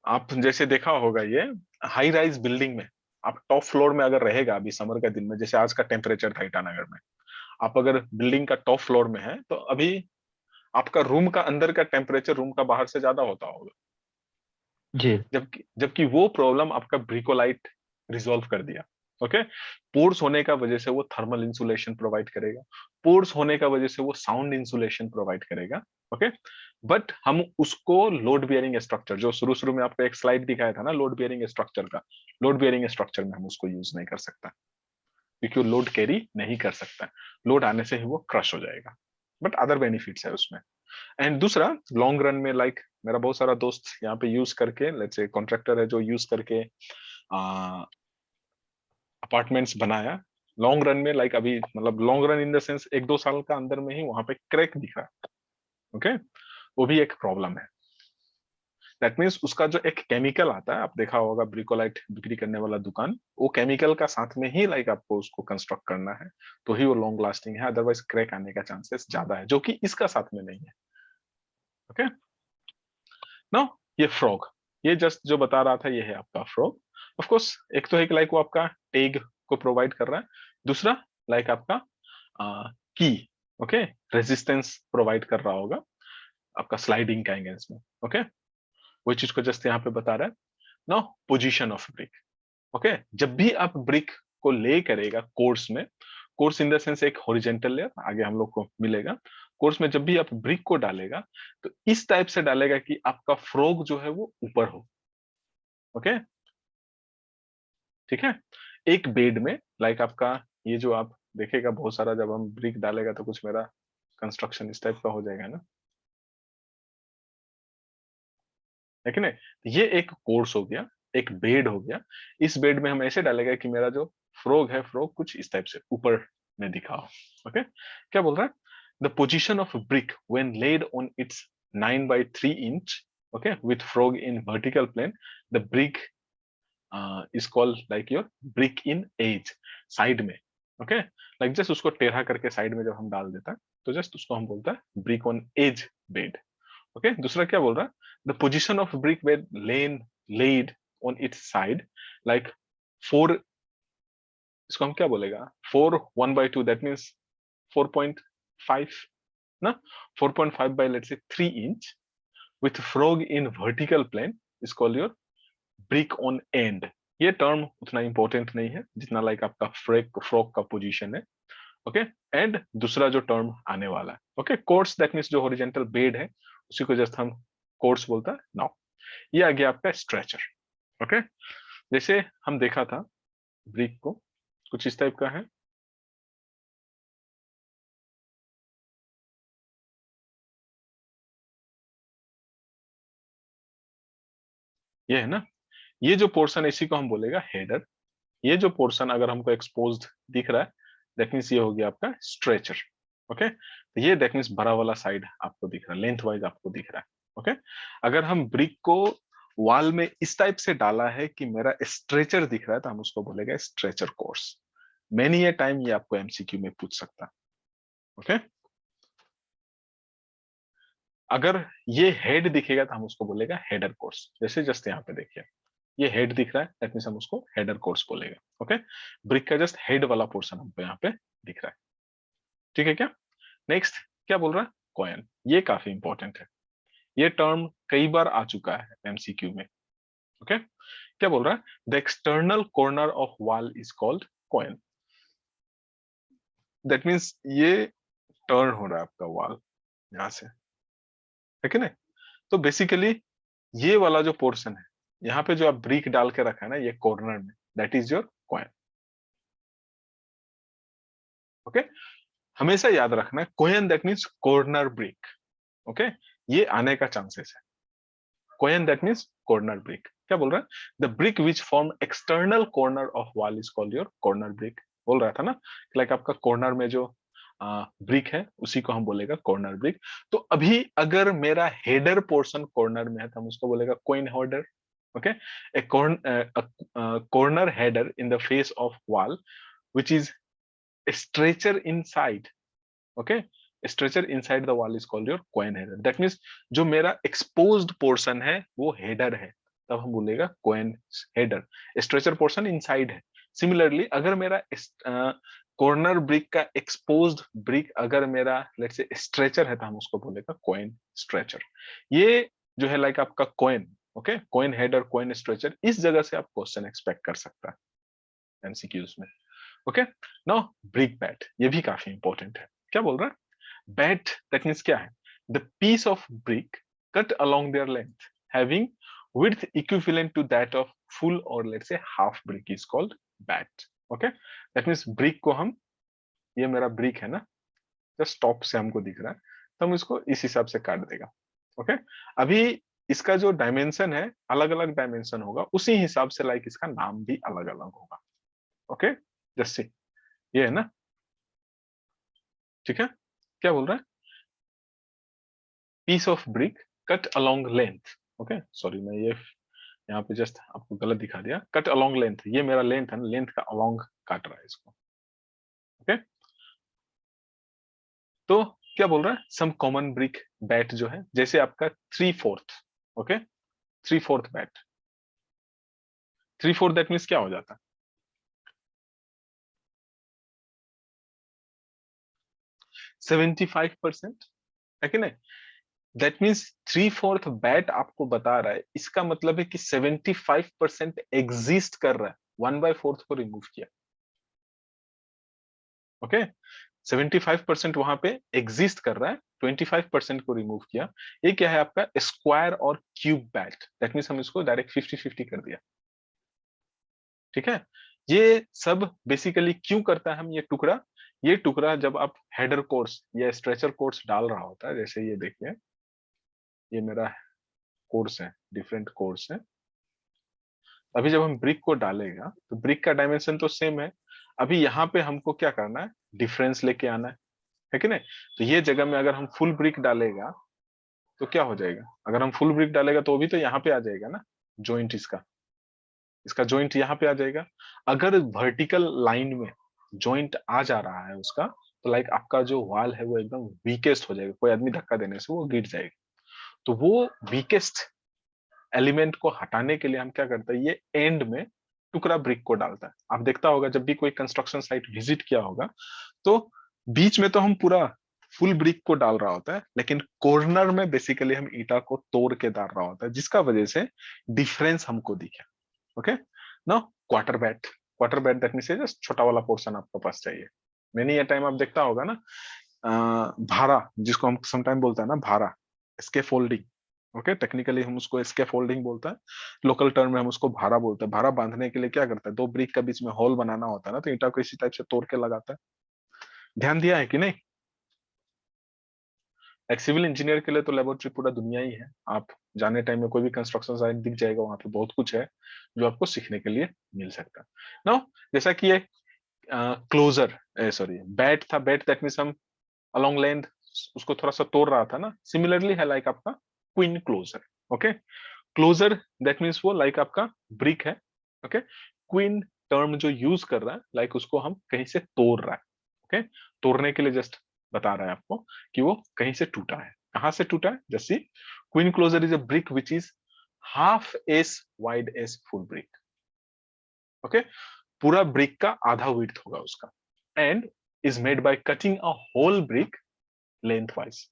Speaker 3: आप जैसे देखा होगा ये हाई राइज बिल्डिंग में, आप टॉप फ्लोर में अगर रहेगा अभी समर का दिन में, जैसे आज का टेम्परेचर था ईटानगर में, आप अगर बिल्डिंग का टॉप फ्लोर में है तो अभी आपका रूम का अंदर का टेम्परेचर रूम का बाहर से ज्यादा होता होगा।
Speaker 5: जी
Speaker 3: जबकि जबकि वो प्रॉब्लम आपका ब्रिकोलाइट रिजॉल्व कर दिया। ओके, पोर्स होने का वजह से वो थर्मल इंसुलेशन प्रोवाइड करेगा, पोर्स होने का वजह से वो साउंड इंसुलेशन प्रोवाइड करेगा। ओके, बट हम उसको लोड बियरिंग स्ट्रक्चर, जो शुरू शुरू में आपको एक स्लाइड दिखाया था ना लोड बियरिंग स्ट्रक्चर का, लोड बियरिंग स्ट्रक्चर में हम उसको यूज नहीं कर सकता, क्योंकि वो लोड कैरी नहीं कर सकता, लोड आने से ही वो क्रश हो जाएगा। बट अदर बेनिफिट्स है उसमें। एंड दूसरा, लॉन्ग रन में लाइक मेरा बहुत सारा दोस्त यहाँ पे यूज करके, लेट्स से कॉन्ट्रैक्टर है जो यूज करके अपार्टमेंट्स बनाया, लॉन्ग रन में लाइक अभी मतलब long run in the sense 1-2 साल का अंदर में ही वहां पे क्रैक दिख रहा है, ओके, वो भी एक प्रॉब्लम है। दैट मीन्स उसका जो एक केमिकल आता है, आप देखा होगा ब्रिकोलाइट बिक्री करने वाला दुकान, वो केमिकल का साथ में ही लाइक आपको उसको कंस्ट्रक्ट करना है तो ही वो लॉन्ग लास्टिंग है, अदरवाइज क्रैक आने का चांसेस ज्यादा है, जो कि इसका साथ में नहीं है। ओके, नाउ ये फ्रॉग, ये जस्ट जो बता रहा था ये है आपका फ्रॉग। ऑफ कोर्स एक तो है लाइक वो आपका टैग को प्रोवाइड कर रहा है, दूसरा लाइक आपका की, ओके, रेजिस्टेंस प्रोवाइड कर रहा होगा आपका स्लाइडिंग का अगेंस्ट में, ओके, वही चीज को जस्ट यहाँ पे बता रहा है। Now position of brick, okay, जब भी आप ब्रिक को ले करेगा कोर्स में, कोर्स इन द सेंस एक हॉरिजेंटल लेयर आगे हम लोग को मिलेगा, कोर्स में जब भी आप ब्रिक को डालेगा तो इस टाइप से डालेगा कि आपका फ्रॉग जो है वो ऊपर हो, ओके, ठीक है। एक बेड में लाइक आपका ये जो आप देखेगा बहुत सारा, जब हम ब्रिक डालेगा तो कुछ मेरा कंस्ट्रक्शन इस टाइप का हो जाएगा ना, है कि नहीं। ये एक कोर्स हो गया, एक बेड हो गया, इस बेड में हम ऐसे डालेगा कि मेरा जो फ्रॉग है, फ्रॉग कुछ इस टाइप से ऊपर में दिखा हो, ओके। क्या बोल रहा है, the position of brick when laid on its 9/3 inch, okay, with frog in vertical plane, the brick is called like your brick in edge, side में, ओके, लाइक जस्ट उसको टेढ़ा करके साइड में जब हम डाल देता है तो जस्ट उसको हम बोलता है brick on edge bed, okay. दूसरा क्या बोल रहा है, the position of brick bed laid on its side like 4, इसको हम क्या बोलेगा 4 1/2, दैट मीन्स 4.5 ना, 4.5 by let's say 3 inch with frog in vertical plane is called your brick on end। ये टर्म उतना इंपॉर्टेंट नहीं है जितना लाइक आपका फ्रॉग का पोजीशन है, ओके। एंड दूसरा जो टर्म आने वाला है, ओके, कोर्स दैट मीन्स जो हॉरिजॉन्टल बेड है उसी को जस्ट हम कोर्स बोलता है। नाउ ये आ गया आपका स्ट्रेचर, ओके। जैसे हम देखा था ब्रिक को कुछ इस टाइप का है, ये है ना, ये जो पोर्शन है इसी को हम बोलेगा हेडर। ये जो पोर्शन अगर हमको एक्सपोज्ड दिख रहा है दैट मीन्स ये हो गया आपका स्ट्रेचर, ओके। तो ये दैट मीन्स बड़ा वाला साइड आपको दिख रहा है, लेंथ वाइज आपको दिख रहा है, ओके। अगर हम ब्रिक को वॉल में इस टाइप से डाला है कि मेरा स्ट्रेचर दिख रहा है तो हम उसको बोलेगा स्ट्रेचर कोर्स। मैनी ये टाइम ये आपको एमसीक्यू में पूछ सकता है, ओके। अगर ये हेड दिखेगा तो हम उसको बोलेगा हेडर कोर्स, जैसे जस्ट यहाँ पे देखिए ये हेड दिख रहा है दैट मींस हम उसको हेडर कोर्स बोलेगा, ओके। ब्रिक का जस्ट हेड वाला पोर्शन हमको यहाँ पे दिख रहा है, ठीक है क्या। नेक्स्ट क्या बोल रहा है, कॉइन, ये काफी इंपॉर्टेंट है, ये टर्म कई बार आ चुका है एमसीक्यू में, ओके। क्या बोल रहा है, the external corner of wall is called coin, that means ये टर्न हो रहा है आपका वॉल यहाँ से, है कि नहीं। तो बेसिकली ये वाला जो पोर्शन है यहाँ पे जो आप ब्रिक डाल के रखा है ना ये कॉर्नर में, that is your coin, okay. हमेशा याद रखना है coin that means corner brick, okay, ये आने का चांसेस है। Coin that means corner brick, क्या बोल रहा है, the brick which form external corner of wall is called your corner brick, बोल रहा था ना, लाइक आपका कॉर्नर में जो ब्रिक है उसी को हम बोलेगा कॉर्नर ब्रिक। तो अभी अगर मेरा हेडर पोर्शन कॉर्नर में है तो हम उसको बोलेगा coin header, okay, a corner header in the face of wall which is a stretcher inside, okay, a stretcher inside the wall is called your coin header, that means जो मेरा exposed portion है वो header है तब हम बोलेगा coin header, stretcher portion inside है। Similarly अगर मेरा कॉर्नर ब्रिक का एक्सपोज्ड ब्रिक अगर मेरा लेट्स से स्ट्रेचर है तो हम उसको बोलेगा कॉइन स्ट्रेचर। ये जो है लाइक आपका coin, okay, coin header coin stretcher, इस जगह से आप क्वेश्चन एक्सपेक्ट कर सकता है एमसीक्यूज में, ओके। नाउ ब्रिक बैट, ये भी काफी इंपॉर्टेंट है। क्या बोल रहा है, बैट दैट मींस क्या है, the piece of brick cut along their length having width equivalent to that of full or let's say half brick is called bat, okay, that means brick को हम, ये मेरा brick है ना, just top से हमको दिख रहा है तो हम इसको इस हिसाब से काट देगा, ओके। अभी इसका जो डायमेंशन है अलग अलग डायमेंशन होगा, उसी हिसाब से लाइक इसका नाम भी अलग अलग होगा, ओके जस्ट सी, ये है ना, ठीक है। क्या बोल रहा है, piece of brick cut along length, okay sorry मैं ये यहाँ पे जस्ट आपको गलत दिखा दिया, कट अलोंग लेंथ, ये मेरा लेंथ है ना, लेंथ का अलोंग काट रहा है इसको, ओके। तो क्या बोल रहा है, सम कॉमन ब्रिक बैट जो है, जैसे आपका 3/4, ओके 3/4 बैट, 3/4 दैट मीन्स क्या हो जाता है, 75%, है कि नहीं। दैट मीन्स 3/4 बैट आपको बता रहा है, इसका मतलब है कि 75% एग्जिस्ट कर रहा है, 1/4 को रिमूव किया, ओके 75% वहां पे एग्जिस्ट कर रहा है, 25% को रिमूव किया। ये क्या है आपका स्क्वायर और क्यूब बैट, दैट मीन्स हम इसको डायरेक्ट 50-50 कर दिया, ठीक है। ये सब बेसिकली क्यों करता है हम ये टुकड़ा जब आप हेडर कोर्स या स्ट्रेचर कोर्स डाल रहा होता है, जैसे ये देखिए, ये मेरा कोर्स है, डिफरेंट कोर्स है। अभी जब हम ब्रिक को डालेगा तो ब्रिक का डायमेंशन तो सेम है, अभी यहाँ पे हमको क्या करना है, डिफरेंस लेके आना है कि नहीं। तो ये जगह में अगर हम फुल ब्रिक डालेगा तो क्या हो जाएगा, अगर हम फुल ब्रिक डालेगा तो भी तो यहाँ पे आ जाएगा ना जॉइंट, इसका इसका जॉइंट यहाँ पे आ जाएगा। अगर वर्टिकल लाइन में जॉइंट आ जा रहा है उसका, तो लाइक आपका जो वॉल है वो एकदम वीकेस्ट हो जाएगा, कोई आदमी धक्का देने से वो गिर जाएगा। तो वो वीकेस्ट एलिमेंट को हटाने के लिए हम क्या करते हैं, ये एंड में टुकड़ा ब्रिक को डालता है। आप देखता होगा जब भी कोई कंस्ट्रक्शन साइट विजिट किया होगा, तो बीच में तो हम पूरा फुल ब्रिक को डाल रहा होता है, लेकिन कॉर्नर में बेसिकली हम ईटा को तोड़ के डाल रहा होता है, जिसका वजह से डिफरेंस हमको दिखे, okay. Now quarter bat that means just छोटा वाला पोर्शन आपके पास चाहिए। मैंने ये टाइम आप देखता होगा ना, भारा जिसको हम समटाइम बोलते हैं ना, भारा स्कैफोल्डिंग, ओके टेक्निकली हम उसको स्कैफोल्डिंग बोलते हैं, लोकल टर्म में हम उसको भारा बोलते हैं। भारा बांधने के लिए क्या करता है, दो ब्रिक के बीच में होल बनाना होता है ना, तो ईटा को इसी टाइप से तोड़ के लगाता है। ध्यान दिया है कि नहीं। एक सिविल इंजीनियर के लिए तो लेबोरेटरी पूरा दुनिया ही है, आप जाने टाइम में कोई भी कंस्ट्रक्शन साइट दिख जाएगा, वहां पे बहुत कुछ है जो आपको सीखने के लिए मिल सकता है। नाउ जैसा कि ये क्लोजर सॉरी बैट था, बैट दैट मींस हम अलोंग लेंथ उसको थोड़ा सा तोड़ रहा था ना, सिमिलरली है लाइक आपका queen closure, okay. Closure that means वो लाइक आपका ब्रिक है, ओके। क्वीन टर्म जो यूज कर रहा है लाइक उसको हम कहीं से तोड़ रहा है, ओके। तोड़ने के लिए जस्ट बता रहा है आपको कि वो कहीं से टूटा है, कहां से टूटा है। जैसे queen closure is a brick which is half as wide as full brick, okay. पूरा ब्रिक का आधा विड्थ होगा उसका, and is made by cutting a whole brick length wise,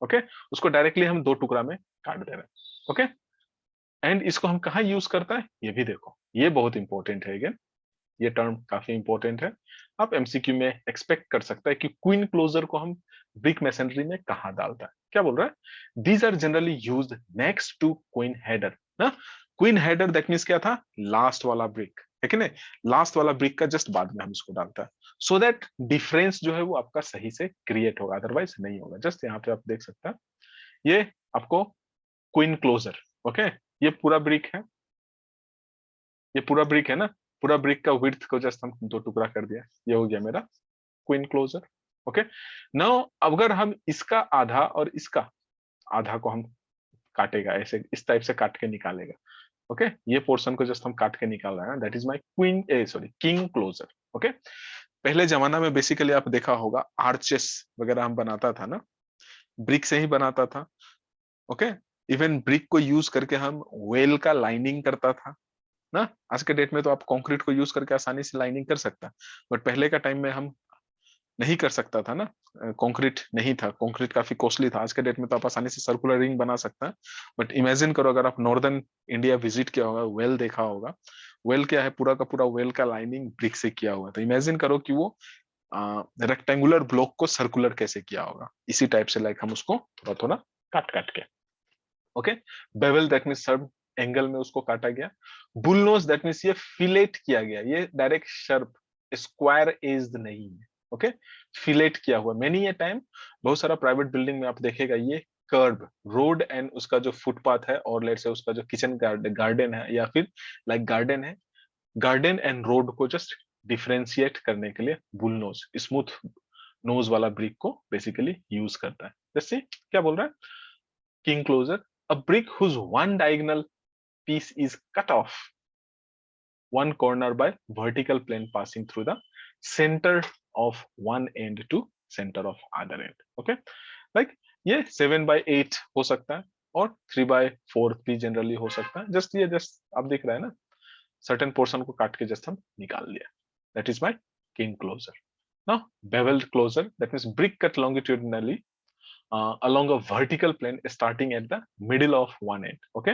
Speaker 3: okay. उसको डायरेक्टली हम दो टुकड़ा में काट दे रहे हैं, ओके। एंड इसको हम कहाँ यूज करता है ये भी देखो, ये बहुत इंपॉर्टेंट है, अगेन ये टर्म काफी इंपॉर्टेंट है। आप एमसीक्यू में एक्सपेक्ट कर सकता है कि क्वीन क्लोजर को हम ब्रिक मैसनरी में कहा डालता है। क्या बोल रहा है, these are generally used next to queen header ना। क्वीन हेडर दैट मींस क्या था, लास्ट वाला ब्रिक है कि नहीं, लास्ट वाला ब्रिक का जस्ट बाद में हम इसको डालता है, सो दैट डिफरेंस जो है वो आपका सही से क्रिएट होगा, अदरवाइज नहीं होगा। जस्ट यहाँ पे आप देख सकते हैं, ये आपको क्वीन क्लोजर, ओके। ये पूरा ब्रिक है, ये पूरा ब्रिक है ना, पूरा ब्रिक का विड्थ को जस्ट हम दो टुकड़ा कर दिया, ये हो गया मेरा क्वीन क्लोजर, ओके। नाउ अगर हम इसका आधा और इसका आधा को हम काटेगा, ऐसे इस टाइप से काट के निकालेगा, ओके। ये पोर्शन को जस्ट हम काट के निकाल रहे हैं, that is my queen sorry king closure, okay. पहले जमाना में बेसिकली आप देखा होगा आर्चेस वगैरह हम बनाता था ना, ब्रिक से ही बनाता था, ओके। इवन ब्रिक को यूज करके हम वेल का लाइनिंग करता था ना। आज के डेट में तो आप कंक्रीट को यूज करके आसानी से लाइनिंग कर सकता, बट पहले का टाइम में हम नहीं कर सकता था ना, कंक्रीट नहीं था, कंक्रीट काफी कॉस्टली था। आज के डेट में तो आप आसानी से सर्कुलर रिंग बना सकता है, बट इमेजिन करो अगर आप नॉर्दर्न इंडिया विजिट किया होगा, वेल देखा होगा, वेल क्या है, पूरा का पूरा वेल का लाइनिंग ब्रिक से किया हुआ, तो इमेजिन करो कि वो रेक्टेंगुलर ब्लॉक को सर्कुलर कैसे किया होगा। इसी टाइप से लाइक हम उसको थोड़ा थोड़ा काट काट के, okay. Bevel that means serve angle में उसको काटा गया। बुलनोज दैट मींस ये फिलेट किया गया, ये डायरेक्ट शार्प स्क्वायर एज नहीं है, ओके। फिलेट किया हुआ, मैनी ये टाइम बहुत सारा प्राइवेट बिल्डिंग में आप देखेगा ये कर्व रोड एंड उसका जो फुटपाथ है, और लेट से उसका जो किचन गार्डन है या फिर लाइक गार्डन है, गार्डन एंड रोड को जस्ट डिफरेंशिएट करने के लिए बुल नोज, स्मूथ नोज वाला ब्रिक को बेसिकली यूज करता है। जैसे क्या बोल रहा है, king closure, a brick whose one diagonal piece is cut off one corner by vertical plane passing through the center of one end to center of other end. Okay, like ये 7/8 हो सकता है और 3/4 भी जनरली हो सकता है। Just ये जस्ट आप देख रहे हैं ना, सर्टेन पोर्शन को काट के जस्ट हम निकाल लिया। That is my king closure. Now bevelled closure, that means brick cut longitudinally along a vertical plane starting at the middle of one end. Okay,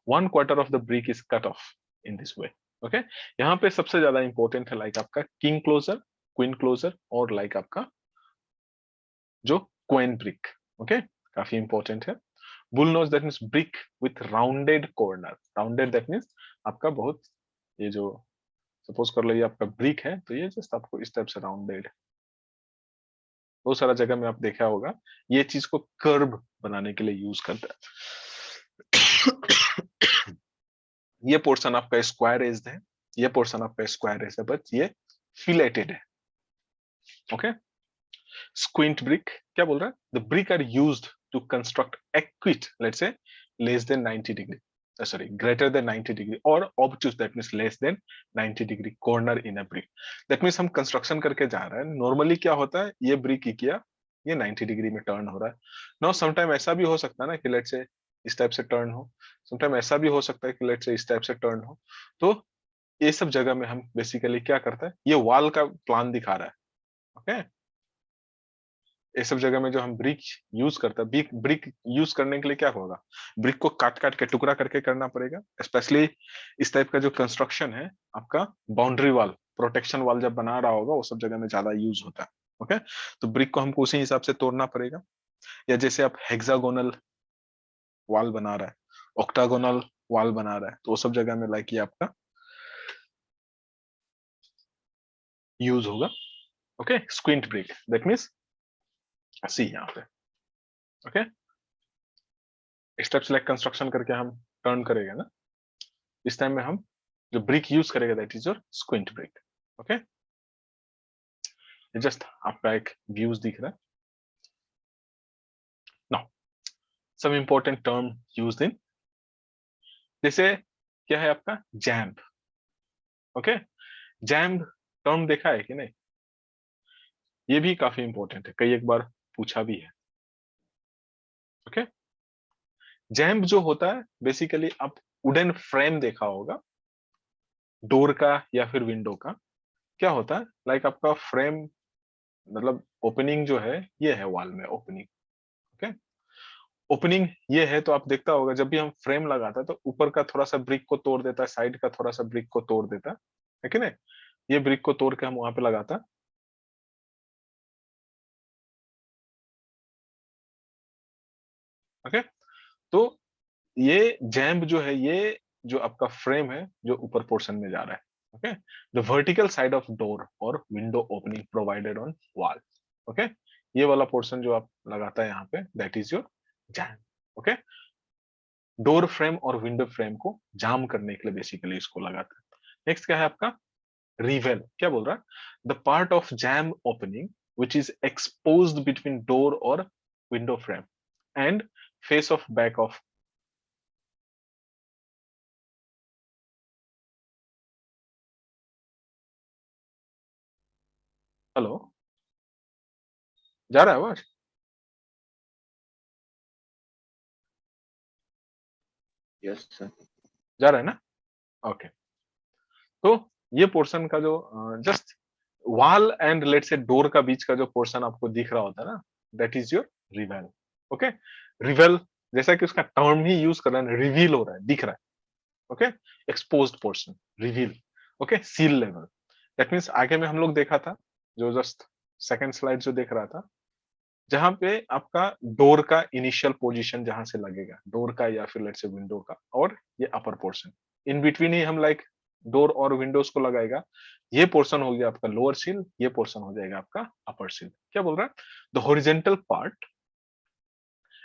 Speaker 3: 1/4 of the brick is cut off in this way. Okay, यहाँ पे सबसे ज्यादा important है like आपका king closure, queen closure और like आपका जो queen brick. Okay, काफी इंपॉर्टेंट है। Bull knows, that means brick with rounded corner. Rounded that means आपका बहुत, ये जो सपोज कर लो ये आपका ब्रिक है तो ये जस्ट आपको इस टाइप से राउंडेड, बहुत सारा जगह में आप देखा होगा ये चीज को कर्व बनाने के लिए यूज करता है। ये पोर्शन आपका स्क्वायर एज्ड है, ये पोर्शन आपका स्क्वायर एज्ड है, बट ये फिलेटेड है। ओके, स्क्विंट ब्रिक क्या बोल रहा है, the brick are used to construct acute, let's say less than 90 degree, sorry, greater than 90 degree or obtuse, that means less than 90 degree corner in a brick. That means हम construction करके जा रहे हैं, normally क्या होता है ये brick ही किया, ये 90 डिग्री में टर्न हो रहा है। नाउ समटाइम ऐसा भी हो सकता है ना कि लेट से इस टाइप से टर्न हो, समटाइम ऐसा भी हो सकता है कि लेट से इस टाइप से टर्न हो। तो ये सब जगह में हम बेसिकली क्या करते हैं, ये वॉल का प्लान दिखा रहा है। ओके, ये सब जगह में जो हम ब्रिक यूज करते हैं, ब्रिक यूज करने के लिए क्या होगा, ब्रिक को काट काट के टुकड़ा करके करना पड़ेगा। स्पेशली इस टाइप का जो कंस्ट्रक्शन है आपका, बाउंड्री वॉल, प्रोटेक्शन वॉल जब बना रहा होगा वो सब जगह में ज्यादा यूज होता है। ओके, तो ब्रिक को हमको उसी हिसाब से तोड़ना पड़ेगा। या जैसे आप हेक्सागोनल वॉल बना रहा है, ऑक्टागोनल वॉल बना रहा है, तो वो सब जगह में लाइक ये आपका यूज होगा। Okay, squint brick, that means see यहाँ पे। ओके, स्टेप सेलेक्ट कंस्ट्रक्शन करके हम टर्न करेंगे ना, इस टाइम में हम जो ब्रिक यूज करेगा that is your squint brick. Okay, just आपका एक व्यूज दिख रहा है। Now some important term used in, जैसे क्या है आपका जैम्ब। ओके, जैम्ब टर्म देखा है कि नहीं, ये भी काफी इंपॉर्टेंट है, कई एक बार पूछा भी है। ओके, जैम्ब जो होता है बेसिकली आप वुडन फ्रेम देखा होगा डोर का या फिर विंडो का, क्या होता है लाइक आपका फ्रेम, मतलब ओपनिंग जो है ये है वॉल में ओपनिंग। ओके, ओपनिंग ये है तो आप देखता होगा जब भी हम फ्रेम लगाता है तो ऊपर का थोड़ा सा ब्रिक को तोड़ देता है, साइड का थोड़ा सा ब्रिक को तोड़ देता है कि नहीं, ये ब्रिक को तोड़ के हम वहां पे लगाता है। ओके, तो ये जैम्ब जो है, ये जो आपका फ्रेम है जो ऊपर पोर्शन में जा रहा है। Okay, the vertical side of door और window opening provided on wall. Okay, ये वाला पोर्शन जो आप लगाता है यहाँ पे that is your jamb. Okay, door frame और विंडो फ्रेम को जाम करने के लिए बेसिकली इसको लगाता है। नेक्स्ट क्या है आपका रिवेल, क्या बोल रहा है, the part of jamb opening which is exposed between door और window frame and face of back of, hello जा रहा है आवाज,
Speaker 2: यस सर।
Speaker 3: जा रहा है ना, ओके। तो ये पोर्शन का जो जस्ट वॉल एंड लेट से डोर का बीच का जो पोर्शन आपको दिख रहा होता है ना that is your reveal. Okay, reveal जैसा कि उसका टर्म ही यूज कर रहा है, रिवील हो रहा है, दिख रहा है। Okay, exposed portion reveal. Okay, seal level, that means आगे में हम लोग देखा था जो जस्ट सेकंड स्लाइड जो देख रहा था, जहां पे आपका डोर का इनिशियल पोजीशन जहां से लगेगा, डोर का या फिर लेट से विंडो का, और ये अपर पोर्शन इन बिटवीन ही हम लाइक डोर और विंडोज को लगाएगा। ये पोर्शन हो गया आपका लोअर सील, ये पोर्शन हो जाएगा आपका अपर सील। क्या बोल रहा है, the horizontal part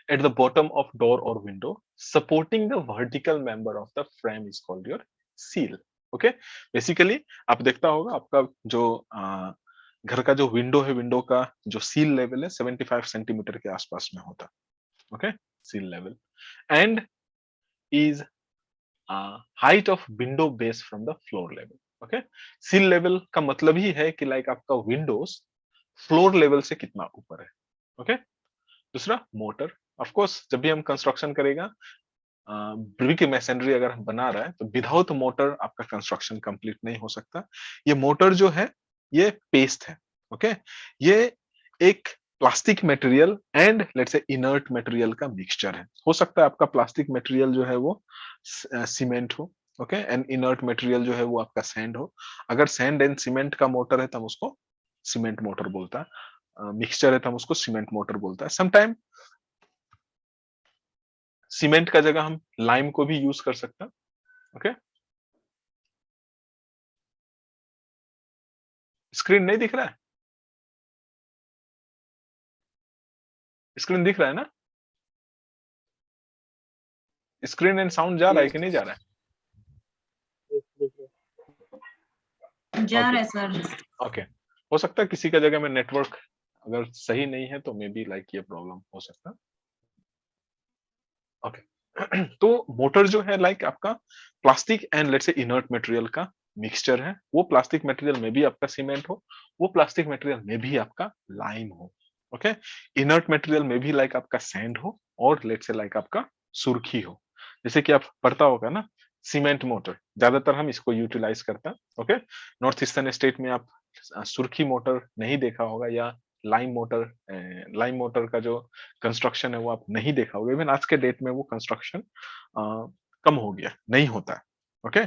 Speaker 3: at the bottom of door or window supporting the vertical member of the frame is called your seal. Okay, basically आप देखता होगा आपका जो घर का जो विंडो है, विंडो का जो सील लेवल है 75 सेंटीमीटर के आसपास में होता है। Okay, seal level and is height of window base from the floor level. Okay, seal level का मतलब ही है कि लाइक आपका विंडोज फ्लोर लेवल से कितना ऊपर है। ओके, दूसरा मोटर, ऑफ कोर्स जब भी हम कंस्ट्रक्शन करेगा ब्रिक मैसनरी अगर हम बना रहा है तो विदाउट मोटर आपका कंस्ट्रक्शन कंप्लीट नहीं हो सकता। ये मोटर जो है ये पेस्ट है। ओके, ये एक प्लास्टिक मटेरियल एंड लेट्स से इनर्ट मटेरियल का मिक्सचर है। हो सकता है आपका प्लास्टिक मटेरियल जो है वो सीमेंट हो, ओके, एंड इनर्ट मटेरियल जो है वो आपका सैंड हो। अगर सैंड एंड सीमेंट का मोटर है तो हम उसको सीमेंट मोटर बोलता है, मिक्सचर है तो हम उसको सीमेंट मोटर बोलता है। समटाइम सीमेंट का जगह हम लाइम को भी यूज कर सकते हैं। ओके, स्क्रीन नहीं दिख रहा है? स्क्रीन दिख रहा है ना? स्क्रीन एंड साउंड जा रहा है कि नहीं जा रहा है?
Speaker 6: जा
Speaker 3: Okay.
Speaker 6: रहा है सर।
Speaker 3: ओके, हो सकता है किसी का जगह में नेटवर्क अगर सही नहीं है तो मे बी लाइक ये प्रॉब्लम हो सकता है। ओके, तो मोटर जो है लाइक आपका प्लास्टिक एंड लेट्स से इनर्ट मटेरियल का मिक्सचर है। वो प्लास्टिक मटेरियल में भी आपका सीमेंट हो, वो प्लास्टिक मटेरियल में भी आपका लाइम हो। ओके, इनर्ट मटेरियल में भी लाइक आपका सैंड हो और लेट्स से लाइक आपका सुर्खी हो। जैसे कि आप पढ़ता होगा ना सीमेंट मोटर, ज्यादातर हम इसको यूटिलाइज करते हैं। ओके, नॉर्थ ईस्टर्न स्टेट में आप सुर्खी मोटर नहीं देखा होगा या लाइम मोटर का जो कंस्ट्रक्शन है वो आप नहीं देखा होगा। इवन आज के डेट में वो कंस्ट्रक्शन कम हो गया, नहीं होता है। Okay,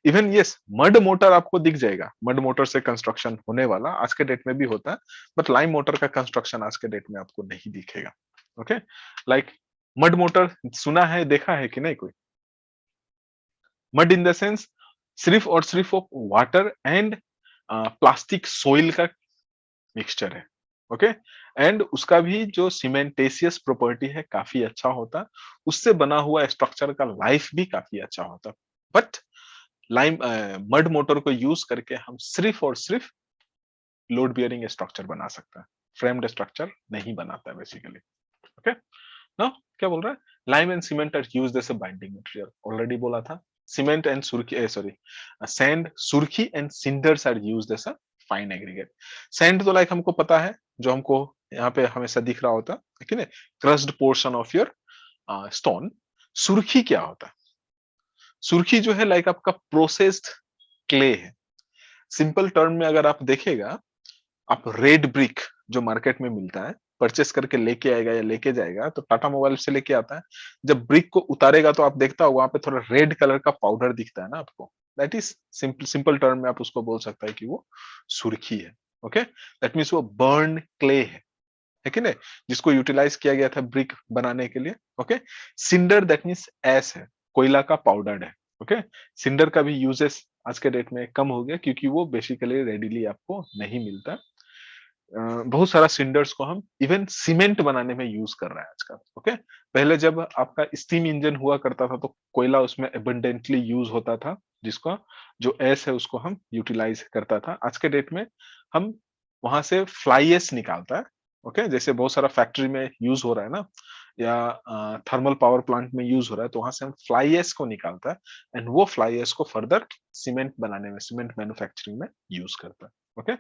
Speaker 3: even yes mud motor आपको दिख जाएगा, मड मोटर से कंस्ट्रक्शन होने वाला आज के डेट में भी होता है, बट लाइम मोटर का कंस्ट्रक्शन आज के डेट में आपको नहीं दिखेगा। ओके, लाइक मड मोटर सुना है, देखा है कि नहीं कोई? मड इन द सेंस सिर्फ और सिर्फ वाटर एंड प्लास्टिक सोइल का मिक्सचर है। ओके, एंड उसका भी जो सीमेंटेशियस प्रॉपर्टी है काफी अच्छा होता है, उससे बना हुआ स्ट्रक्चर का लाइफ भी काफी अच्छा होता है। बट लाइम मड मोटर को यूज करके हम सिर्फ और सिर्फ लोड बियरिंग स्ट्रक्चर बना सकते हैं, फ्रेम्ड स्ट्रक्चर नहीं बनाता है बेसिकली। ओके, ना क्या बोल रहा है? Lime and cement are used as a binding material, already बोला था। Cement and surkhi sorry sand, surkhi and cinders are used as a fine aggregate. Sand तो लाइक हमको पता है, जो हमको यहाँ पे हमेशा दिख रहा होता है कि नहीं, crossed portion of your stone. सुर्खी क्या होता है? सुर्खी जो है लाइक आपका प्रोसेस्ड क्ले है। सिंपल टर्म में अगर आप देखेगा, आप रेड ब्रिक जो मार्केट में मिलता है परचेस करके लेके आएगा या लेके जाएगा, तो टाटा मोबाइल से लेके आता है, जब ब्रिक को उतारेगा तो आप देखता हो वहां पे थोड़ा रेड कलर का पाउडर दिखता है ना आपको, दैट इज सिंपल टर्म में आप उसको बोल सकता है कि वो सुर्खी है। ओके, दैट मीन्स वो बर्न क्ले है कि नहीं, जिसको यूटिलाइज किया गया था ब्रिक बनाने के लिए। Okay, cinder that means ash है, कोयला का पाउडर है। ओके, सिंडर का भी यूजेस आज के डेट में कम हो गया क्योंकि वो बेसिकली रेडिली आपको नहीं मिलता। बहुत सारा सिंडर्स को हम इवन सीमेंट बनाने में यूज कर रहे हैं आजकल। ओके, पहले जब आपका स्टीम इंजन हुआ करता था तो कोयला उसमें एबंडेंटली यूज होता था, जिसका जो एस है उसको हम यूटिलाइज करता था। आज के डेट में हम वहां से फ्लाई एस निकालता है। ओके, जैसे बहुत सारा फैक्ट्री में यूज हो रहा है ना, या थर्मल पावर प्लांट में यूज हो रहा है, तो वहां से हम फ्लाई एस को निकालता है एंड वो फ्लाई एस को फर्दर सीमेंट बनाने में, सीमेंट मैन्युफैक्चरिंग में यूज करता है। Okay,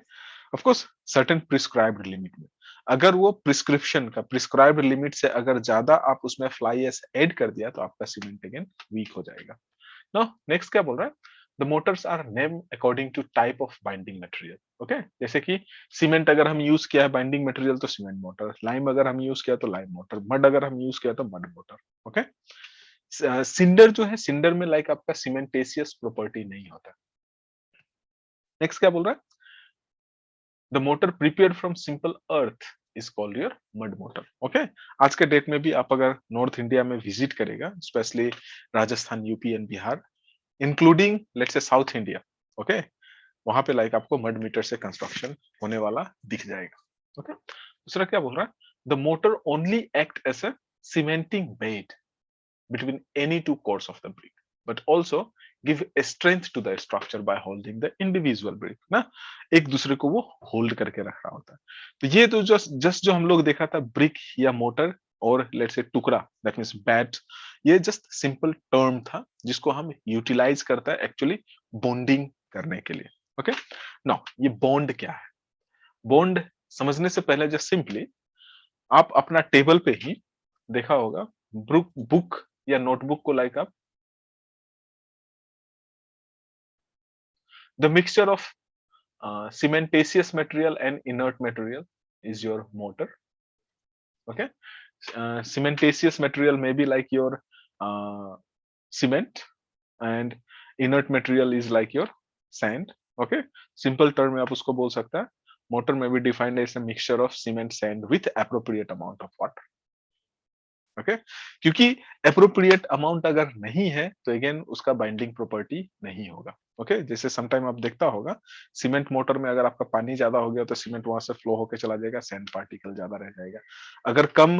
Speaker 3: of course certain prescribed limit में, अगर वो प्रिस्क्रिप्शन का प्रिस्क्राइब्ड लिमिट से अगर ज्यादा आप उसमें फ्लाई एस ऐड कर दिया तो आपका सीमेंट अगेन वीक हो जाएगा। नाउ नेक्स्ट क्या बोल रहा है? The mortars are name according to type of binding material. Okay, जैसे कि सीमेंट अगर हम यूज किया है बाइंडिंग मटेरियल तो सीमेंट मोटर, लाइम अगर हम यूज किया तो लाइम मोटर, मड अगर हम यूज किया तो मड मोटर। ओके, सिंडर जो है, सिंडर में लाइक आपका सीमेंटेशियस प्रॉपर्टी नहीं होता। नेक्स्ट क्या बोल रहा है? The motor prepared from simple earth is called your mud motor. Okay, आज के डेट में भी आप अगर नॉर्थ इंडिया में विजिट करेगा, specially Rajasthan, UP and Bihar, including let's say south India, okay, वहां पे लाइक आपको मड मीटर से कंस्ट्रक्शन होने वाला दिख जाएगा। ओके, दूसरा क्या बोल रहा है? The mortar only act as a cementing bed between any two cores of the brick, but also give a strength to the structure by holding the individual brick ना, एक दूसरे को वो होल्ड करके रख रहा होता है। तो ये तो जस्ट जो हम लोग देखा था ब्रिक या मोटर और लेट्स से टुकड़ा, दैट मींस बैट, ये जस्ट सिंपल टर्म था जिसको हम यूटिलाइज करता है एक्चुअली बॉन्डिंग करने के लिए। ओके, नाउ ये बॉन्ड क्या है? बॉन्ड समझने से पहले जस्ट सिंपली आप अपना टेबल पे ही देखा होगा बुक या नोटबुक को लाइक आप the mixture of cementitious material and inert material is your mortar. Okay, cementitious material may be like your cement and inert material is like your sand. Okay, simple term में आप उसको बोल सकता है mortar may be defined as a mixture of cement sand with appropriate amount of water. Okay, क्योंकि appropriate amount अगर नहीं है तो अगेन उसका बाइंडिंग प्रॉपर्टी नहीं होगा। ओके, जैसे समटाइम आप देखता होगा सीमेंट मोटर में अगर आपका पानी ज्यादा हो गया तो सीमेंट वहां से फ्लो होके चला जाएगा, सैंड पार्टिकल ज्यादा रह जाएगा। अगर कम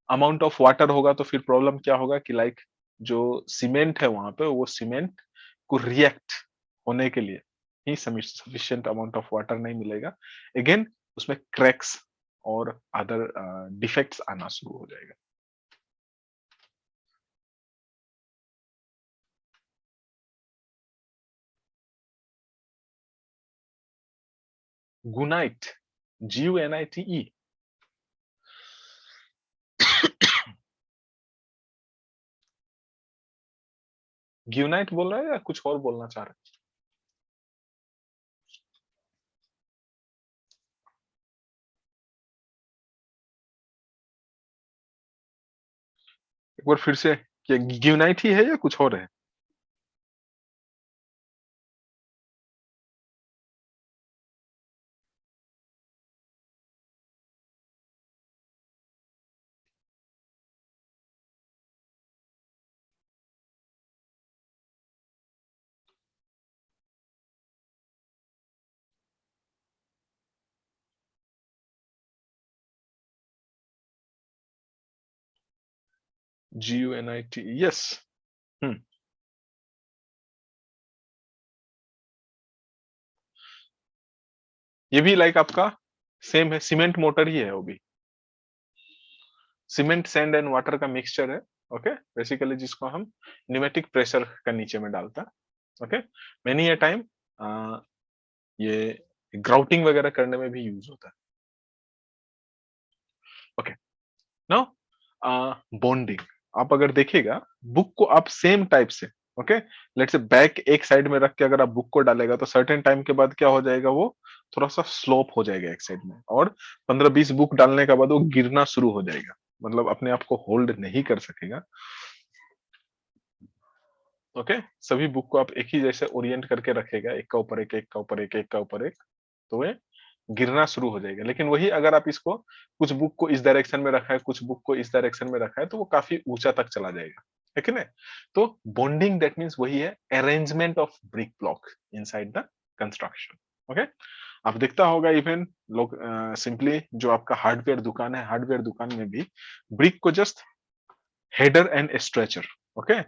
Speaker 3: अमाउंट ऑफ वाटर होगा तो फिर प्रॉब्लम क्या होगा कि लाइक जो सीमेंट है वहां पे वो सीमेंट को रिएक्ट होने के लिए ही सफिशिएंट अमाउंट ऑफ वाटर नहीं मिलेगा, अगेन उसमें क्रैक्स और अदर डिफेक्ट्स आना शुरू हो जाएगा। गुनाइट, GUNITE, ग्यूनाइट बोल रहे हैं या कुछ और बोलना चाह रहे हैं? एक बार फिर से, क्या ग्यूनाइट ही है या कुछ और है? GUNITE, yes. ये भी लाइक आपका सेम है, सीमेंट मोटर ही है वो भी, सीमेंट सैंड एंड वाटर का मिक्सचर है। ओके, बेसिकली जिसको हम न्यूमेटिक प्रेशर का नीचे में डालता है। ओके, मेनी ए टाइम ये ग्राउटिंग वगैरह करने में भी यूज होता है। ओके, नाउ बॉन्डिंग, आप अगर देखिएगा बुक को आप सेम टाइप से, ओके, लेट्स से बैक एक साइड में रख के अगर आप बुक को डालेगा तो सर्टेन टाइम के बाद क्या हो जाएगा, वो थोड़ा सा स्लोप हो जाएगा एक साइड में, और 15-20 बुक डालने के बाद वो गिरना शुरू हो जाएगा, मतलब अपने आप को होल्ड नहीं कर सकेगा। ओके, सभी बुक को आप एक ही जैसे ओरिएंट करके रखेगा, एक का ऊपर एक, एक का ऊपर एक, एक का ऊपर एक, तो वे गिरना शुरू हो जाएगा। लेकिन वही अगर आप इसको कुछ बुक को इस डायरेक्शन में रखा है, कुछ बुक को इस डायरेक्शन में रखा है, तो वो काफी ऊंचा तक चला जाएगा, है कि नहीं? तो बॉन्डिंग दैट मींस वही है arrangement of brick block inside the construction. Okay, आप देखता होगा इवन लोग सिंपली जो आपका हार्डवेयर दुकान है, हार्डवेयर दुकान में भी ब्रिक को just header and stretcher, okay,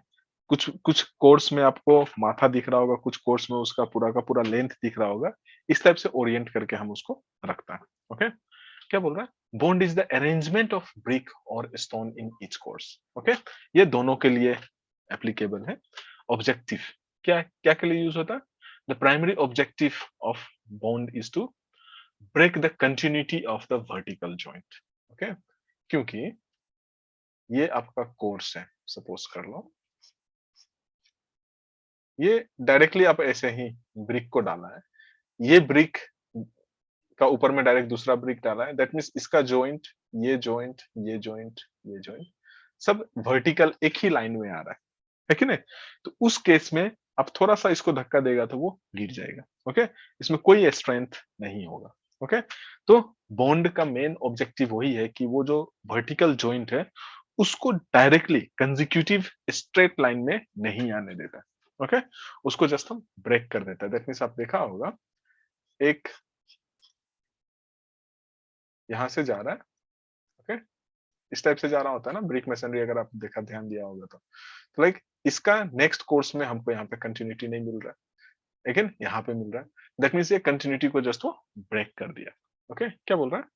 Speaker 3: कुछ कुछ कोर्स में आपको माथा दिख रहा होगा, कुछ कोर्स में उसका पूरा का पूरा लेंथ दिख रहा होगा, इस टाइप से ओरिएंट करके हम उसको रखता है। ओके, क्या बोल रहा है? Bond is the arrangement of brick और stone in each course. Okay, ये दोनों के लिए एप्लीकेबल है। ऑब्जेक्टिव क्या क्या के लिए यूज होता है? The primary objective of bond is to break the continuity of the vertical joint. Okay, क्योंकि ये आपका कोर्स है, सपोज कर लो ये डायरेक्टली आप ऐसे ही ब्रिक को डाला है, ये ब्रिक का ऊपर में डायरेक्ट दूसरा ब्रिक डाला है, दैट मींस इसका जॉइंट, ये जॉइंट, ये जॉइंट, ये जॉइंट सब वर्टिकल एक ही लाइन में आ रहा है कि नहीं? तो उस केस में आप थोड़ा सा इसको धक्का देगा तो वो गिर जाएगा। ओके, इसमें कोई स्ट्रेंथ नहीं होगा। ओके, तो बॉन्ड का मेन ऑब्जेक्टिव वही है कि वो जो वर्टिकल जॉइंट है उसको डायरेक्टली कंसेक्यूटिव स्ट्रेट लाइन में नहीं आने देता। ओके, उसको जस्ट हम ब्रेक कर देता है। दैट मींस आप देखा होगा एक यहां से जा रहा है, ओके, इस टाइप से जा रहा होता है ना ब्रिक मैसनरी, अगर आप देखा ध्यान दिया होगा तो लाइक इसका नेक्स्ट कोर्स में हमको यहाँ पे कंटिन्यूटी नहीं मिल रहा है, लेकिन यहाँ पे मिल रहा है। दैट मीन्स ये कंटिन्यूटी को जस्ट वो ब्रेक कर दिया। ओके, क्या बोल रहा है?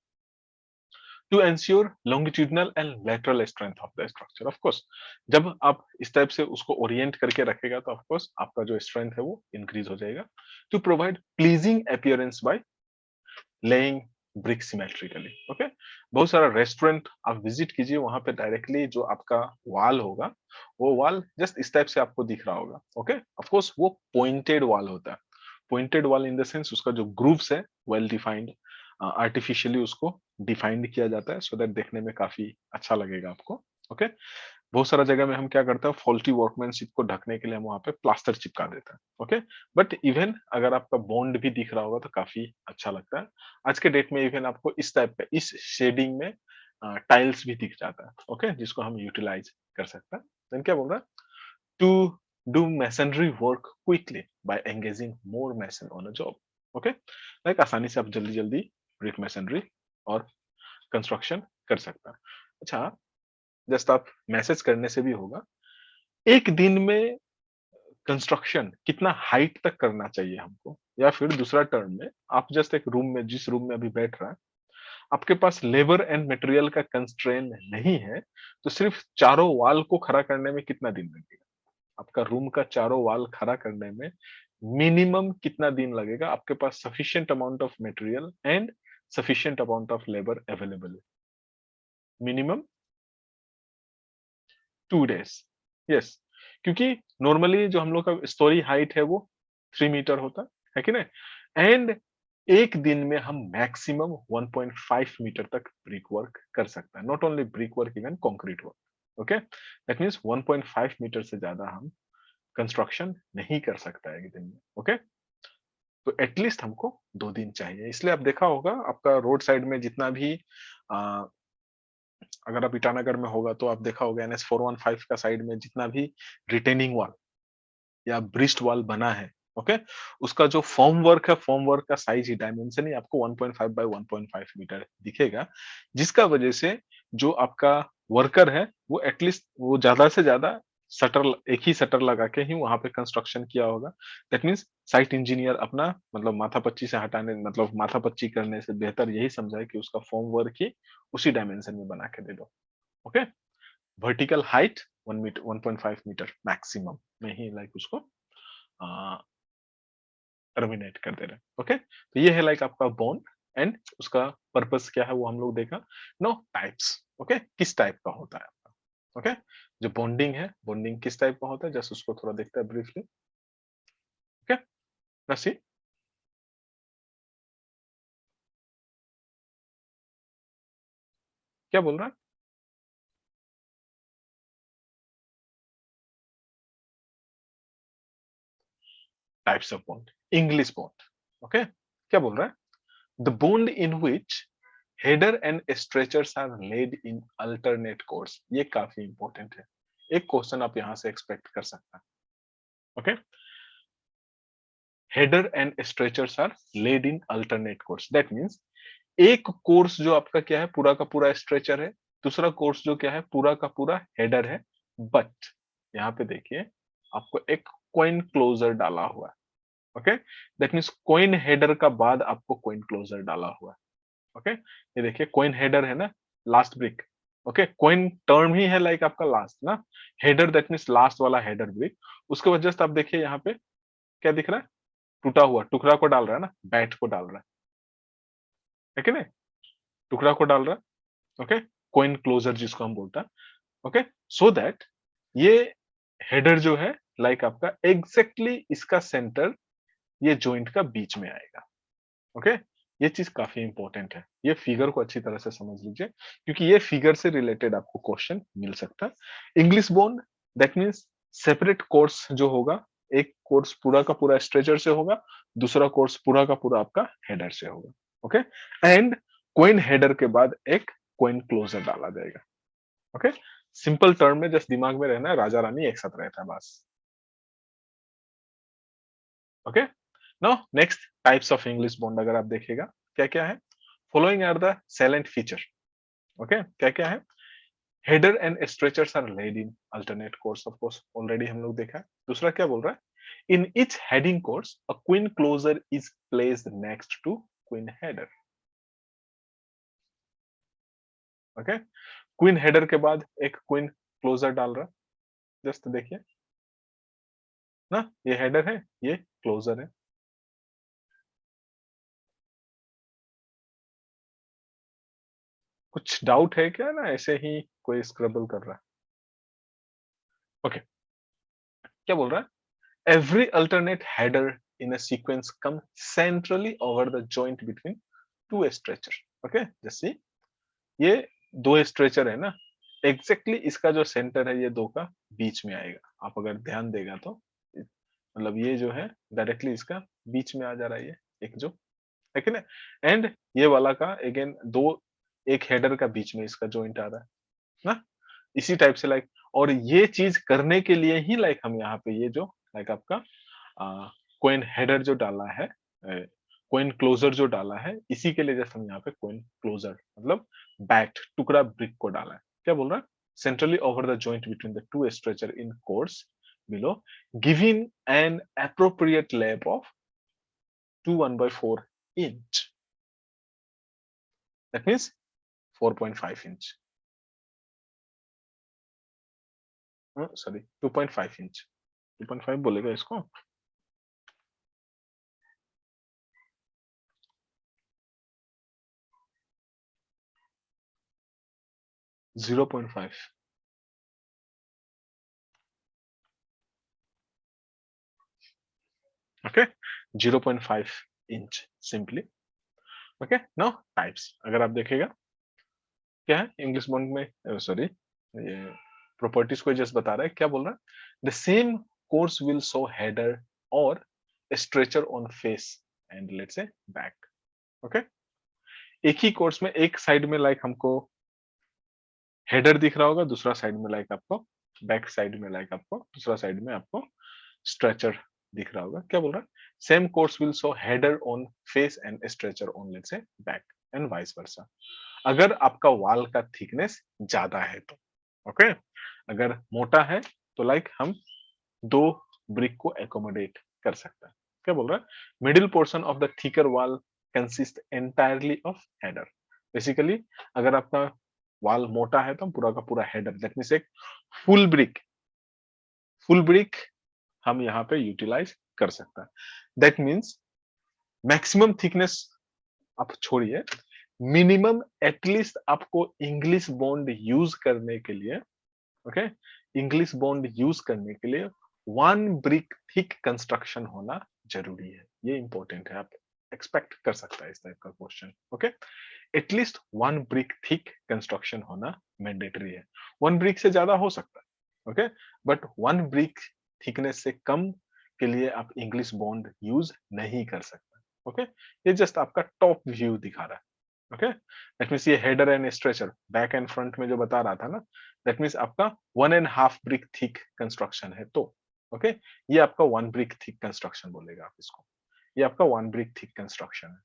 Speaker 3: To ensure longitudinal and lateral strength of the structure. Of course जब आप इस टाइप से उसको ओरिएंट करके रखेगा तो ऑफ कोर्स आपका जो स्ट्रेंथ है वो इंक्रीज हो जाएगा। To provide pleasing appearance by laying brick symmetrically. Okay, बहुत सारा रेस्टोरेंट आप विजिट कीजिए, वहां पे डायरेक्टली जो आपका वॉल होगा वो वॉल जस्ट इस टाइप से आपको दिख रहा होगा। ओके, ऑफ कोर्स वो पॉइंटेड वॉल होता है। Pointed wall in the sense उसका जो ग्रूव्स है वेल डिफाइंड, आर्टिफिशियली उसको डिफाइंड किया जाता है सो दैट देखने में काफी अच्छा लगेगा आपको। ओके, बहुत सारा जगह में हम क्या करते हैं, फॉल्टी वर्कमैनशिप को ढकने के लिए हम वहां पे प्लास्टर चिपका देते हैं। ओके, बट इवन अगर आपका बॉन्ड भी दिख रहा होगा तो काफी अच्छा लगता है। आज के डेट में इवन आपको इस टाइप का इस शेडिंग में टाइल्स भी दिख जाता है। ओके, जिसको हम यूटिलाइज कर सकते हैं। देन क्या बोल रहा है? To do masonry work quickly by engaging more mason on a job. Okay, like आसानी से आप जल्दी जल्दी ब्रिक मैसनरी और कंस्ट्रक्शन कर सकते हैं। अच्छा, जस्ट आप मैसेज करने से भी होगा, एक दिन में कंस्ट्रक्शन कितना हाइट तक करना चाहिए हमको, या फिर दूसरा टर्म में आप जस्ट एक रूम में, जिस रूम में अभी बैठ रहा है, आपके पास लेबर एंड मटेरियल का कंस्ट्रेन नहीं है, तो सिर्फ चारों वॉल को खड़ा करने में कितना दिन लगेगा? आपका रूम का चारों वॉल खड़ा करने में मिनिमम कितना दिन लगेगा? आपके पास sufficient amount of material and sufficient amount of labour available है। Minimum 2 days। यस, क्योंकि नॉर्मली जो हम लोग का स्टोरी हाइट है वो 3 मीटर होता है कि नहीं? एंड एक दिन में हम मैक्सिमम 1.5 मीटर तक ब्रिक वर्क कर सकते हैं। Not only brick work, even concrete work. Okay, that means 1.5 metre से ज्यादा हम कंस्ट्रक्शन नहीं कर सकता है एक दिन में। ओके, तो एटलीस्ट हमको 2 दिन चाहिए। इसलिए आप देखा होगा आपका रोड साइड में जितना भी अगर आप ईटानगर में होगा तो आप देखा होगा NH 415 का साइड में जितना भी रिटेनिंग वॉल या ब्रिस्ट वॉल बना है, ओके, उसका जो फॉर्म वर्क है, फॉर्म वर्क का साइज ही, डायमेंशन ही आपको 1.5 बाय 1.5 मीटर दिखेगा, जिसका वजह से जो आपका वर्कर है वो एटलीस्ट वो ज्यादा से ज्यादा शटर, एक ही शटर लगा के ही वहां पे कंस्ट्रक्शन किया होगा। दैट मीन्स साइट इंजीनियर अपना मतलब माथापच्ची से हटाने, मतलब माथापच्ची करने से बेहतर यही समझा है कि उसका फॉर्म वर्क ही उसी डायमेंशन में बना के दे दो। Okay, vertical height 1 metre 1.5 metre maximum में ही लाइक उसको टर्मिनेट कर दे रहे हैं। ओके, तो ये है लाइक आपका बॉन्ड एंड उसका पर्पस क्या है वो हम लोग देखा। नो टाइप्स, ओके, किस टाइप का होता है आपका। ओके, जो बॉन्डिंग है, बॉन्डिंग किस टाइप का होता है, जस्ट उसको थोड़ा देखते हैं ब्रीफली। ओके, रसी क्या बोल रहा है? Types of bond, English bond. Okay, क्या बोल रहा है? The bond in which header and stretchers are laid in alternate course. ये काफी इंपॉर्टेंट है, एक क्वेश्चन आप यहां से एक्सपेक्ट कर सकते हैं। Okay, header and stretchers are laid in alternate course. That means एक कोर्स जो आपका क्या है, पूरा का पूरा स्ट्रेचर है, दूसरा कोर्स जो क्या है, पूरा का पूरा हेडर है। बट यहाँ पे देखिए आपको एक कॉइन क्लोजर डाला हुआ है। Okay, that means coin header का बाद आपको कॉइन क्लोजर डाला हुआ है। ओके, ये देखिए कॉइन हेडर है ना, last brick. Okay, coin term ही है लाइक आपका लास्ट ना, हेडर दैट मीन्स लास्ट वाला हेडर ब्रिक। उसके वजह से आप देखिए यहाँ पे क्या दिख रहा है, टूटा हुआ टुकड़ा को डाल रहा है ना, बैट को डाल रहा है कि नहीं, टुकड़ा को डाल रहा है। ओके, कॉइन क्लोजर जिसको हम बोलते हैं। ओके, सो दैट ये हेडर जो है लाइक आपका एग्जैक्टली इसका सेंटर ये जॉइंट का बीच में आएगा। ओके, ये चीज काफी इंपॉर्टेंट है, ये फिगर को अच्छी तरह से समझ लीजिए क्योंकि ये फिगर से रिलेटेड आपको क्वेश्चन मिल सकता है। English bond that means separate course जो होगा, एक कोर्स पूरा का पूरा स्ट्रेचर से होगा, दूसरा कोर्स पूरा का पूरा आपका हेडर से होगा। ओके, एंड कॉइन हेडर के बाद एक कॉइन क्लोजर डाला जाएगा। ओके, सिंपल टर्म में जस्ट दिमाग में रहना है, राजा रानी एक साथ रहता है बस। Okay, now next types of English bond अगर आप देखिएगा क्या क्या है, following are the salient feature. Okay, क्या क्या है, header and stretchers are laid in alternate course, of course already हम लोग देखा है। दूसरा क्या बोल रहा है, in each heading course a queen closure is placed next to queen header. Okay, queen header के बाद एक क्वीन क्लोजर डाल रहा है, जस्ट देखिए ना, ये हेडर है, ये क्लोजर है। कुछ डाउट है क्या, ना ऐसे ही कोई स्क्रबल कर रहा है? ओके, क्या बोल रहा है, every alternate header in a sequence come centrally over the joint between two stretcher. Okay, जैसे ये दो स्ट्रेचर है ना, एग्जैक्टली इसका जो सेंटर है ये दो का बीच में आएगा। आप अगर ध्यान देगा तो मतलब ये जो है डायरेक्टली इसका बीच में आ जा रहा है, ये एक जो है कि ना, एंड ये वाला का अगेन दो, एक हेडर का बीच में इसका जॉइंट आ रहा है ना, इसी टाइप से लाइक। और ये चीज करने के लिए ही लाइक हम यहाँ पे ये जो लाइक आपका कोइन हेडर जो डाला है, कोइन क्लोजर जो डाला है, इसी के लिए जैसे हम यहाँ पे कोइन क्लोजर मतलब बैट टुकड़ा ब्रिक को डाला है। क्या बोल रहा है, centrally over the joint between the two stretcher in course below, giving an appropriate lap of 2 1/4 inch. That means 4.5 inch. Sorry, 2.5 inch. 2.5 बोलेगा इसको? Zero 0.5. Okay, 0.5 inch simply. Okay, now types. अगर आप देखेगा क्या है इंग्लिश बॉन्ड में, sorry ये properties को जस्ट बता रहा है। क्या बोल रहा है, the same course will show header और stretcher on face and let's say back. Okay, एक ही कोर्स में एक साइड में लाइक हमको हेडर दिख रहा होगा, दूसरा साइड में लाइक आपको बैक साइड में लाइक आपको दूसरा साइड में आपको स्ट्रेचर दिख रहा होगा। क्या बोल रहा है, same course will show header on face and stretcher on let's say back and vice versa. अगर आपका वाल का थिकनेस ज्यादा है तो ओके, अगर मोटा है तो लाइक हम दो ब्रिक को एकोमोडेट कर सकते हैं। क्या बोल रहा है, middle portion of the thicker wall consist entirely of header. Basically अगर आपका वाल मोटा है तो पूरा का पूरा हेडर, दैट मींस एक फुल ब्रिक हम यहाँ पे यूटिलाइज कर सकते हैं। दैट मींस मैक्सिमम थिकनेस आप छोड़िए, मिनिमम एटलीस्ट आपको इंग्लिश बॉन्ड यूज करने के लिए, ओके, इंग्लिश बॉन्ड यूज करने के लिए 1 ब्रिक थिक कंस्ट्रक्शन होना जरूरी है। ये इंपॉर्टेंट है, आप एक्सपेक्ट कर सकता है इस टाइप का question. Okay, at least 1 brick thick construction होना मैंडेटरी है। 1 ब्रिक से ज्यादा हो सकता है, ओके, बट 1 ब्रिक थिकनेस से कम के लिए आप इंग्लिश बॉन्ड यूज नहीं कर सकते। ओके, ये जस्ट आपका टॉप व्यू दिखा रहा है। ओके, दैट मींस ये header and stretcher back and front में जो बता रहा था ना, दैट मींस आपका 1.5 ब्रिक थिक कंस्ट्रक्शन है तो ओके, ये आपका 1 ब्रिक थिक कंस्ट्रक्शन बोलेगा आप इसको। ये आपका 1 ब्रिक थिक कंस्ट्रक्शन है।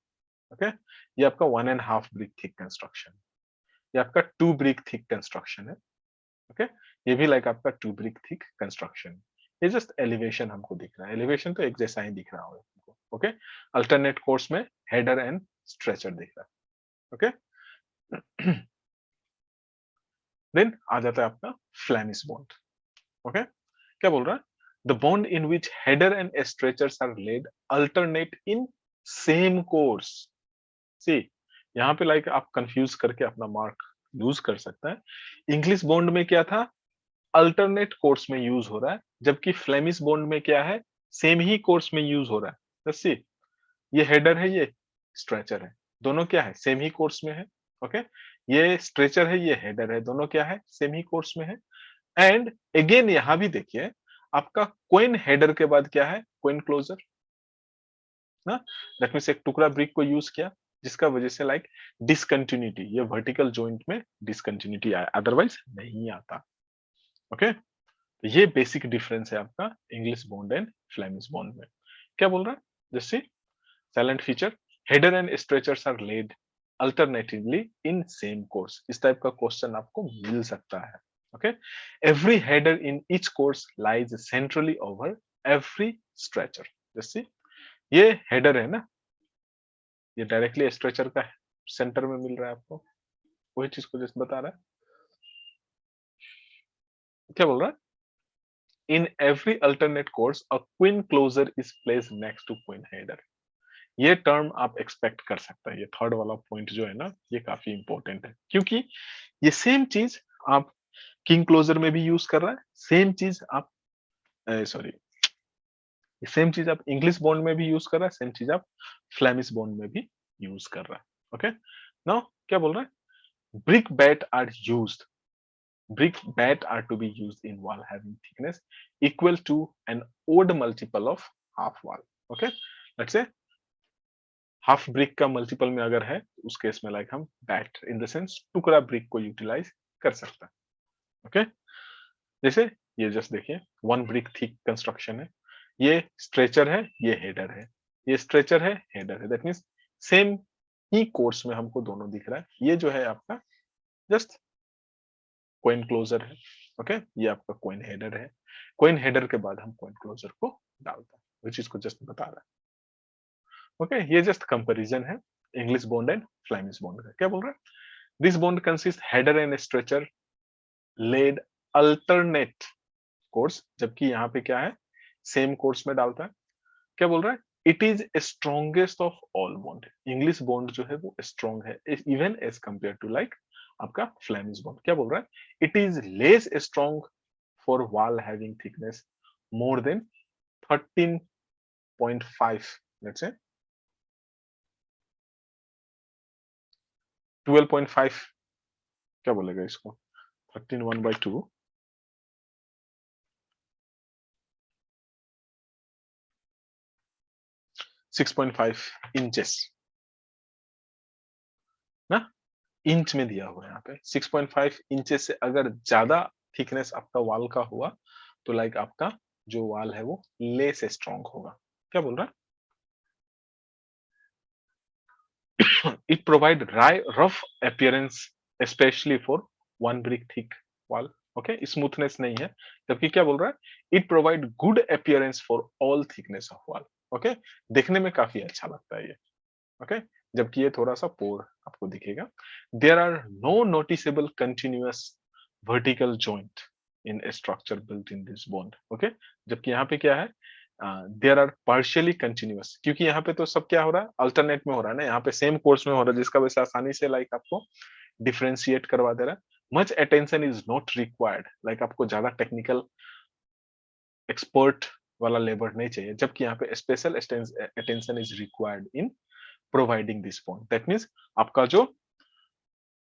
Speaker 3: ओके, ये आपका 1.5 ब्रिक थिक कंस्ट्रक्शन, ये आपका 2 ब्रिक थिक कंस्ट्रक्शन है। ओके, ये भी लाइक आपका 2 ब्रिक थिक कंस्ट्रक्शन। ये जस्ट एलिवेशन हमको दिख रहा है, एलिवेशन तो एक जैसा ही दिख रहा होगा हमको। ओके, अल्टरनेट कोर्स में हेडर एंड स्ट्रेचर दिख रहा है। ओके, देन आ जाता है आपका फ्लैमिश बॉन्ड। ओके, क्या बोल रहा है, the bond in which header and stretchers are laid alternate in same course. See, यहाँ पे लाइक आप कंफ्यूज करके अपना मार्क यूज कर सकता है। इंग्लिश बॉन्ड में क्या था, अल्टरनेट कोर्स में यूज हो रहा है, जबकि फ्लेमिश बॉन्ड में क्या है, सेम ही कोर्स में यूज हो रहा है। सी, ये हेडर है, ये स्ट्रेचर है, दोनों क्या है, सेम ही कोर्स में है। ओके, ये स्ट्रेचर है, ये हेडर है, दोनों क्या है, सेम ही कोर्स में है। एंड अगेन यहां भी देखिए आपका कोइन हेडर के बाद क्या है, कोइन क्लोजर ना, दैट मींस एक टुकड़ा ब्रिक को यूज किया जिसका वजह से लाइक डिसकंटिन्यूटी, ये वर्टिकल जॉइंट में डिसकंटिन्यूटी आया, अदरवाइज नहीं आता। ओके, ये बेसिक डिफरेंस है आपका English bond and Flemish bond में। क्या बोल रहा है, जैसे salient feature, header and stretchers are laid alternatively in same course. इस टाइप का क्वेश्चन आपको मिल सकता है। Okay, every header in each course lies centrally over every stretcher. जैसे ये हेडर है ना, ये डायरेक्टली स्ट्रेचर का सेंटर में मिल रहा है आपको, वही चीज को जैसे बता रहा है। क्या बोल रहा है? In every alternate course a queen closure is placed next to queen header. ये टर्म आप एक्सपेक्ट कर सकते हैं। ये थर्ड वाला पॉइंट जो है ना, ये काफी इंपॉर्टेंट है, क्योंकि ये सेम चीज आप किंग क्लोजर में भी यूज कर रहा है, सेम चीज आप सॉरी सेम चीज आप इंग्लिश बॉन्ड में भी यूज कर रहा है, सेम चीज आप फ्लेमिश बॉन्ड में भी यूज कर रहा है। ओके, नाउ क्या बोल रहा है? Brick bat are used, brick bat are to be used in wall having thickness equal to an odd multiple of half wall. Okay, let's say half brick का मल्टीपल में अगर है, उस केस में लाइक हम बैट इन द सेंस टुकड़ा brick को utilise कर सकते हैं। ओके, जैसे ये जस्ट देखिए, वन ब्रिक थिक कंस्ट्रक्शन है, ये स्ट्रेचर है, ये हेडर है, ये स्ट्रेचर है, हेडर है, that means same he course में हमको दोनों दिख रहा है। ये जो है आपका जस्ट कोइन क्लोजर है। ओके, ये आपका कोइन हेडर है, कोइन हेडर के बाद हम कोइन क्लोजर को डालते हैं, वो चीज को जस्ट बता रहा है। ओके, ये जस्ट कंपैरिजन है English bond and Flemish bond का। क्या बोल रहा है? This bond consist header and stretcher laid alternate course, जबकि यहाँ पे क्या है, सेम कोर्स में डालता है। क्या बोल रहा है? It is strongest of all bond. English bond जो है वो स्ट्रॉन्ग है even as compare to like आपका फ्लेमिश बॉन्ड। क्या बोल रहा है? It is less strong for wall having thickness more than 13.5, let's say 12.5, क्या बोलेगा इसको, 13/2 6.5 इंचेस ना, इंच में दिया हुआ है यहाँ पे। 6.5 इंचेस से अगर ज्यादा थिकनेस आपका वॉल का हुआ तो लाइक आपका जो वॉल है वो लेस स्ट्रॉन्ग होगा। क्या बोल रहा है? It provide rough appearance specially for one brick thick wall. Okay, smoothness नहीं है, जबकि क्या बोल रहा है? It provide good appearance for all thickness of wall. Okay, देखने में काफी अच्छा लगता है ये। ओके, जबकि ये थोड़ा सा पोर आपको दिखेगा। There are no noticeable continuous vertical joint in structure built in this bond. Okay, जबकि यहाँ पे क्या है, देयर आर पार्शियली कंटिन्यूअस, क्योंकि यहाँ पे तो सब क्या हो रहा है, अल्टरनेट में हो रहा है ना, यहाँ पे सेम कोर्स में हो रहा है, जिसका वजह से आसानी से लाइक आपको डिफरेंशिएट करवा दे रहा है। Much attention is not required, like आपको ज्यादा टेक्निकल एक्सपर्ट वाला लेबर नहीं चाहिए, जबकि यहाँ पे special attention is required in providing this bond. That means आपका जो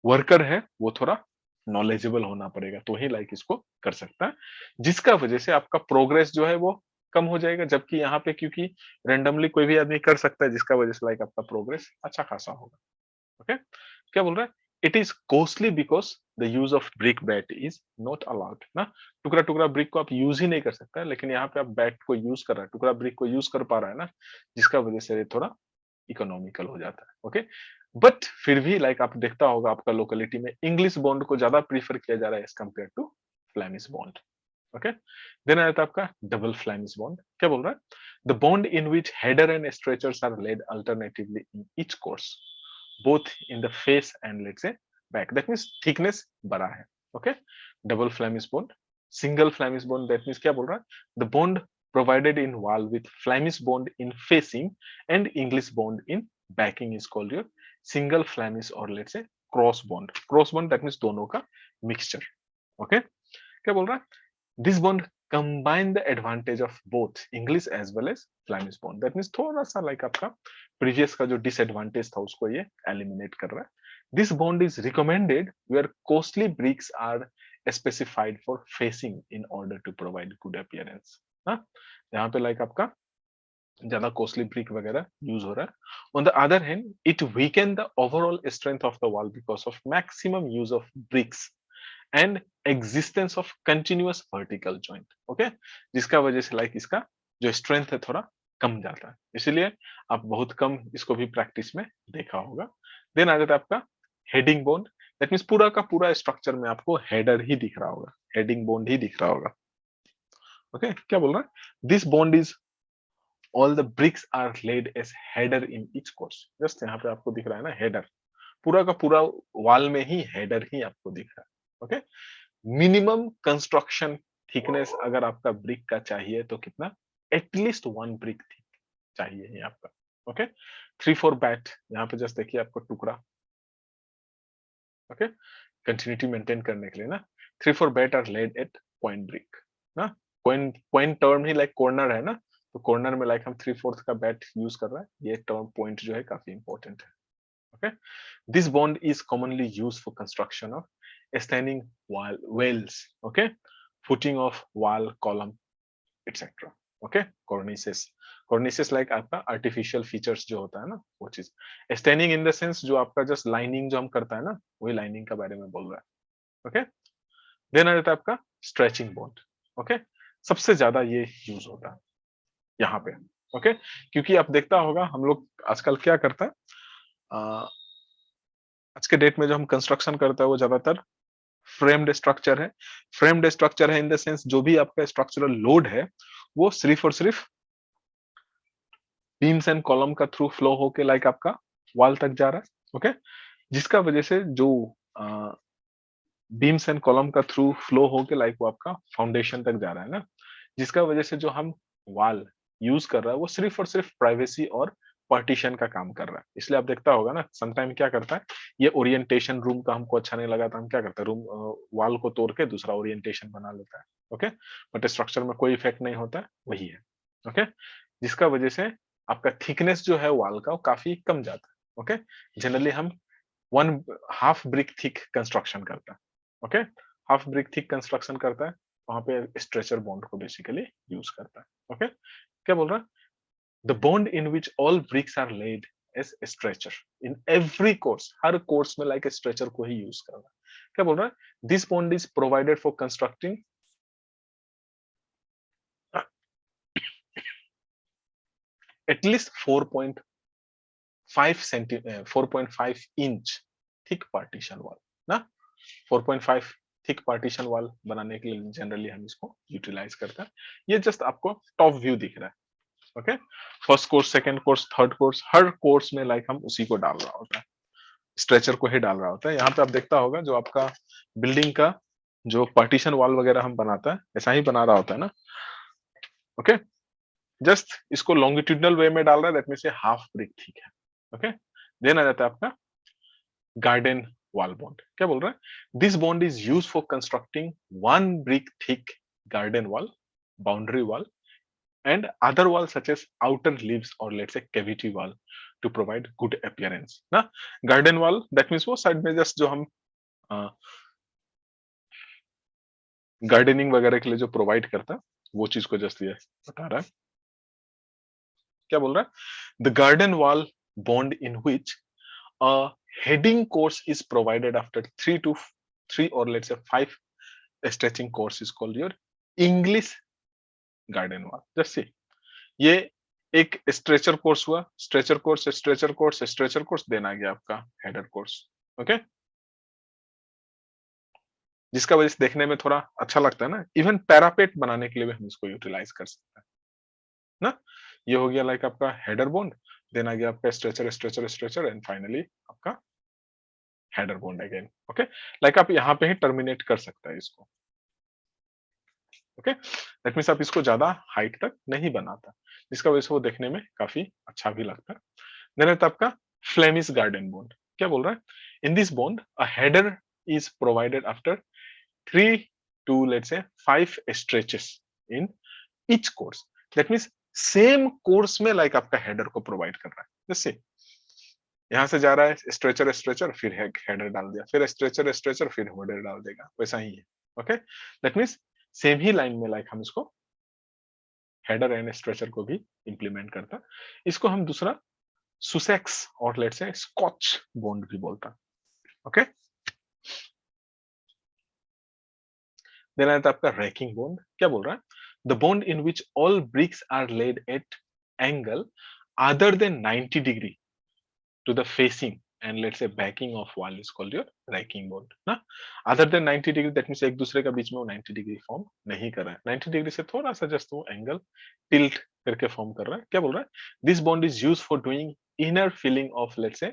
Speaker 3: वर्कर है वो थोड़ा नॉलेजेबल होना पड़ेगा, तो ही लाइक इसको कर सकता है, जिसका वजह से आपका प्रोग्रेस जो है वो कम हो जाएगा। जबकि यहाँ पे क्योंकि रेंडमली कोई भी आदमी कर सकता है, जिसका वजह से लाइक आपका प्रोग्रेस अच्छा खासा होगा। ओके, क्या बोल रहा है? It is costly because the use of brick bat is not allowed ना, टुकड़ा टुकड़ा ब्रिक को आप यूज ही नहीं कर सकता है, लेकिन यहाँ पे आप बैट को यूज कर रहा है, टुकड़ा ब्रिक को यूज कर पा रहा है ना, जिसका वजह से ये थोड़ा इकोनॉमिकल हो जाता है। ओके, बट फिर भी लाइक आप देखता होगा आपका लोकेलिटी में इंग्लिश बॉन्ड को ज्यादा प्रीफर किया जा रहा है as compare to Flemish bond. Okay, then आता है आपका डबल फ्लेमिश बॉन्ड। क्या बोल रहा है? The bond in which header and stretchers are laid alternatively in each course both in the face and let's say back, that means thickness बड़ा है। Okay, double Flemish bond. Single Flemish bond, that means क्या बोल रहा है? The bond provided in wall with Flemish bond in facing and English bond in backing is called your single Flemish or let's say cross bond. Cross bond that means दोनों का mixture. Okay, क्या बोल रहा है? This bond combine the advantage of both English as well as Flemish bond. That means थोड़ा सा like आपका previous का जो disadvantage था उसको ये eliminate कर रहा है. This bond is recommended where costly bricks are specified for facing in order to provide good appearance. ना, यहाँ पे लाइक आपका ज्यादा कॉस्टली ब्रिक वगैरह यूज हो रहा है। On the other hand it weaken the overall strength of the wall because of maximum use of BRICS and existence of continuous vertical joint. Okay, जिसका वजह से लाइक इसका जो स्ट्रेंथ है थोड़ा कम जाता है, इसीलिए आप बहुत कम इसको भी प्रैक्टिस में देखा होगा। देन आ जाता है आपका हेडिंग बॉन्ड, दैट मीन्स पूरा का पूरा स्ट्रक्चर में आपको हेडर ही दिख रहा होगा, हेडिंग बॉन्ड ही दिख रहा होगा। ओके क्या बोल रहा है, this bond is all the bricks are laid as header in each course. Just यहाँ पे आपको दिख रहा है ना हेडर, पूरा का पूरा वॉल में ही हेडर ही आपको दिख रहा है। ओके मिनिमम कंस्ट्रक्शन थिकनेस अगर आपका ब्रिक का चाहिए तो कितना, एटलीस्ट 1 ब्रिक थिक चाहिए ही आपका। ओके 3-4 बैट यहाँ पे जस्ट देखिए आपको टुकड़ा, ओके कंटिन्यूटी मेंटेन करने के लिए ना 3-4 bat are laid at point brick ना, पॉइंट टर्म ही लाइक कॉर्नर है ना, तो कॉर्नर में लाइक हम 3/4 का बैट यूज कर रहे हैं, ये टर्म पॉइंट जो है काफी इंपॉर्टेंट है। Okay this bond is commonly used for construction of standing wall walls, okay footing of wall column etc. okay cornices like आपका artificial features जो होता है ना वो चीज, standing in the sense जो आपका just lining जो हम करता है ना वही lining का बारे में बोल रहा है। okay then आ जाता है आपका stretching bond, okay सबसे ज्यादा ये यूज होता है यहाँ पे। okay क्योंकि आप देखता होगा हम लोग आजकल क्या करता है, आज के डेट में जो हम कंस्ट्रक्शन करता है वो ज्यादातर फ्रेम्ड स्ट्रक्चर है, फ्रेम्ड स्ट्रक्चर है इन द सेंस जो भी आपका स्ट्रक्चरल लोड है वो सिर्फ और सिर्फ बीम्स एंड कॉलम का थ्रू फ्लो होके लाइक आपका वॉल तक जा रहा है। ओके जिसका वजह से जो बीम्स एंड कॉलम का थ्रू फ्लो होके लाइक वो आपका फाउंडेशन तक जा रहा है ना, जिसका वजह से जो हम वॉल यूज कर रहा है वो सिर्फ और सिर्फ प्राइवेसी और पार्टीशन का काम कर रहा है। इसलिए आप देखता होगा ना समटाइम क्या करता है, ये ओरिएंटेशन रूम का हमको अच्छा नहीं लगा था हम क्या करते हैं रूम वॉल को तोड़ के दूसरा ओरिएंटेशन बना लेता है। ओके बट स्ट्रक्चर में कोई इफेक्ट नहीं होता है, वही है। ओके जिसका वजह से आपका थिकनेस जो है वॉल का वो काफी कम जाता है। ओके जनरली हम 1/2 ब्रिक थिक कंस्ट्रक्शन करता है। Okay half brick thick construction करता है, वहां पे स्ट्रेचर बॉन्ड को बेसिकली यूज करता है। ओके क्या बोल रहा है, the bond in which all bricks are laid as a stretcher in every course, her course में like a stretcher को ही यूज कर रहा है। क्या बोल रहा है, this bond is provided for constructing at least 4.5 inch thick partition wall ना, 4.5 थिक पार्टीशन वॉल बनाने के लिए जनरली हम इसको यूटिलाइज करते हैं। ये जस्ट आपको टॉप व्यू दिख रहा है। Okay first course second course third course हर कोर्स में लाइक हम उसी को डाल रहा होता है, स्ट्रेचर को ही डाल रहा होता है। यहाँ पे आप देखता होगा जो आपका बिल्डिंग का जो पार्टीशन वॉल वगैरह हम बनाता है ऐसा ही बना रहा होता है ना। ओके जस्ट इसको लॉन्गिट्यूडनल वे में डाल रहा है, दैट मींस ये हाफ ब्रिक ठीक है। ओके देन आ जाता है आपका गार्डन वॉल बॉन्ड। क्या बोल रहा है, this bond is used for constructing 1 brick thick garden wall, boundary wall and other walls such as outer leaves or let's say cavity wall to provide good appearance ना। garden wall that means वो side में just जो हम gardening वगैरह के लिए जो provide करता है वो चीज को जस्ट ये बता रहा है। क्या बोल रहा है, the garden wall bond in which a heading course is provided after 3 or let's say 5 stretching course is called your English garden wall। जैसे ये एक स्ट्रेचर कोर्स हुआ, stretcher course stretcher course stretcher course देना गया आपका header course. Okay जिसका वजह से देखने में थोड़ा अच्छा लगता है ना, इवन पैरापेट बनाने के लिए भी हम इसको यूटिलाइज कर सकते हैं ना। ये हो गया लाइक आपका हेडर बॉन्ड, देन आ गया आपका stretcher stretcher stretcher and finally आपका header bond again. Okay like आप यहाँ पे ही टर्मिनेट कर सकते हैं इसको। ओके दैट मींस आप इसको ज्यादा हाइट तक नहीं बनाता, जिसका वजह से वो देखने में काफी अच्छा भी लगता है। देन है आपका फ्लेमिश गार्डन बॉन्ड। क्या बोल रहा है, इन this bond a header is provided after 3 to let's say 5 stretches in each course, that means same course में लाइक आपका हेडर को प्रोवाइड कर रहा है। जैसे यहां से जा रहा है स्ट्रेचर स्ट्रेचर फिर हेडर डाल दिया, फिर स्ट्रेचर स्ट्रेचर फिर हेडर डाल देगा, वैसा ही है। Okay that means same he line में लाइक हम इसको हेडर एंड स्ट्रेचर को भी इंप्लीमेंट करता। इसको हम दूसरा सुसेक्स और लेट्स से स्कॉच बॉन्ड भी बोलता। ओके देन आता आपका रैकिंग बॉन्ड। क्या बोल रहा है, the bond in which all bricks are laid at angle other than 90 degree to the facing and let's say backing of wall is called your racking bond ना. Other than 90 degree, that means एक दूसरे का बीच में वो 90 degree form नहीं कर रहा है. 90 डिग्री से थोड़ा सा जस्ट वो एंगल टिल्ट करके फॉर्म कर रहा है. क्या बोल रहा है? This bond is used for doing inner filling of let's say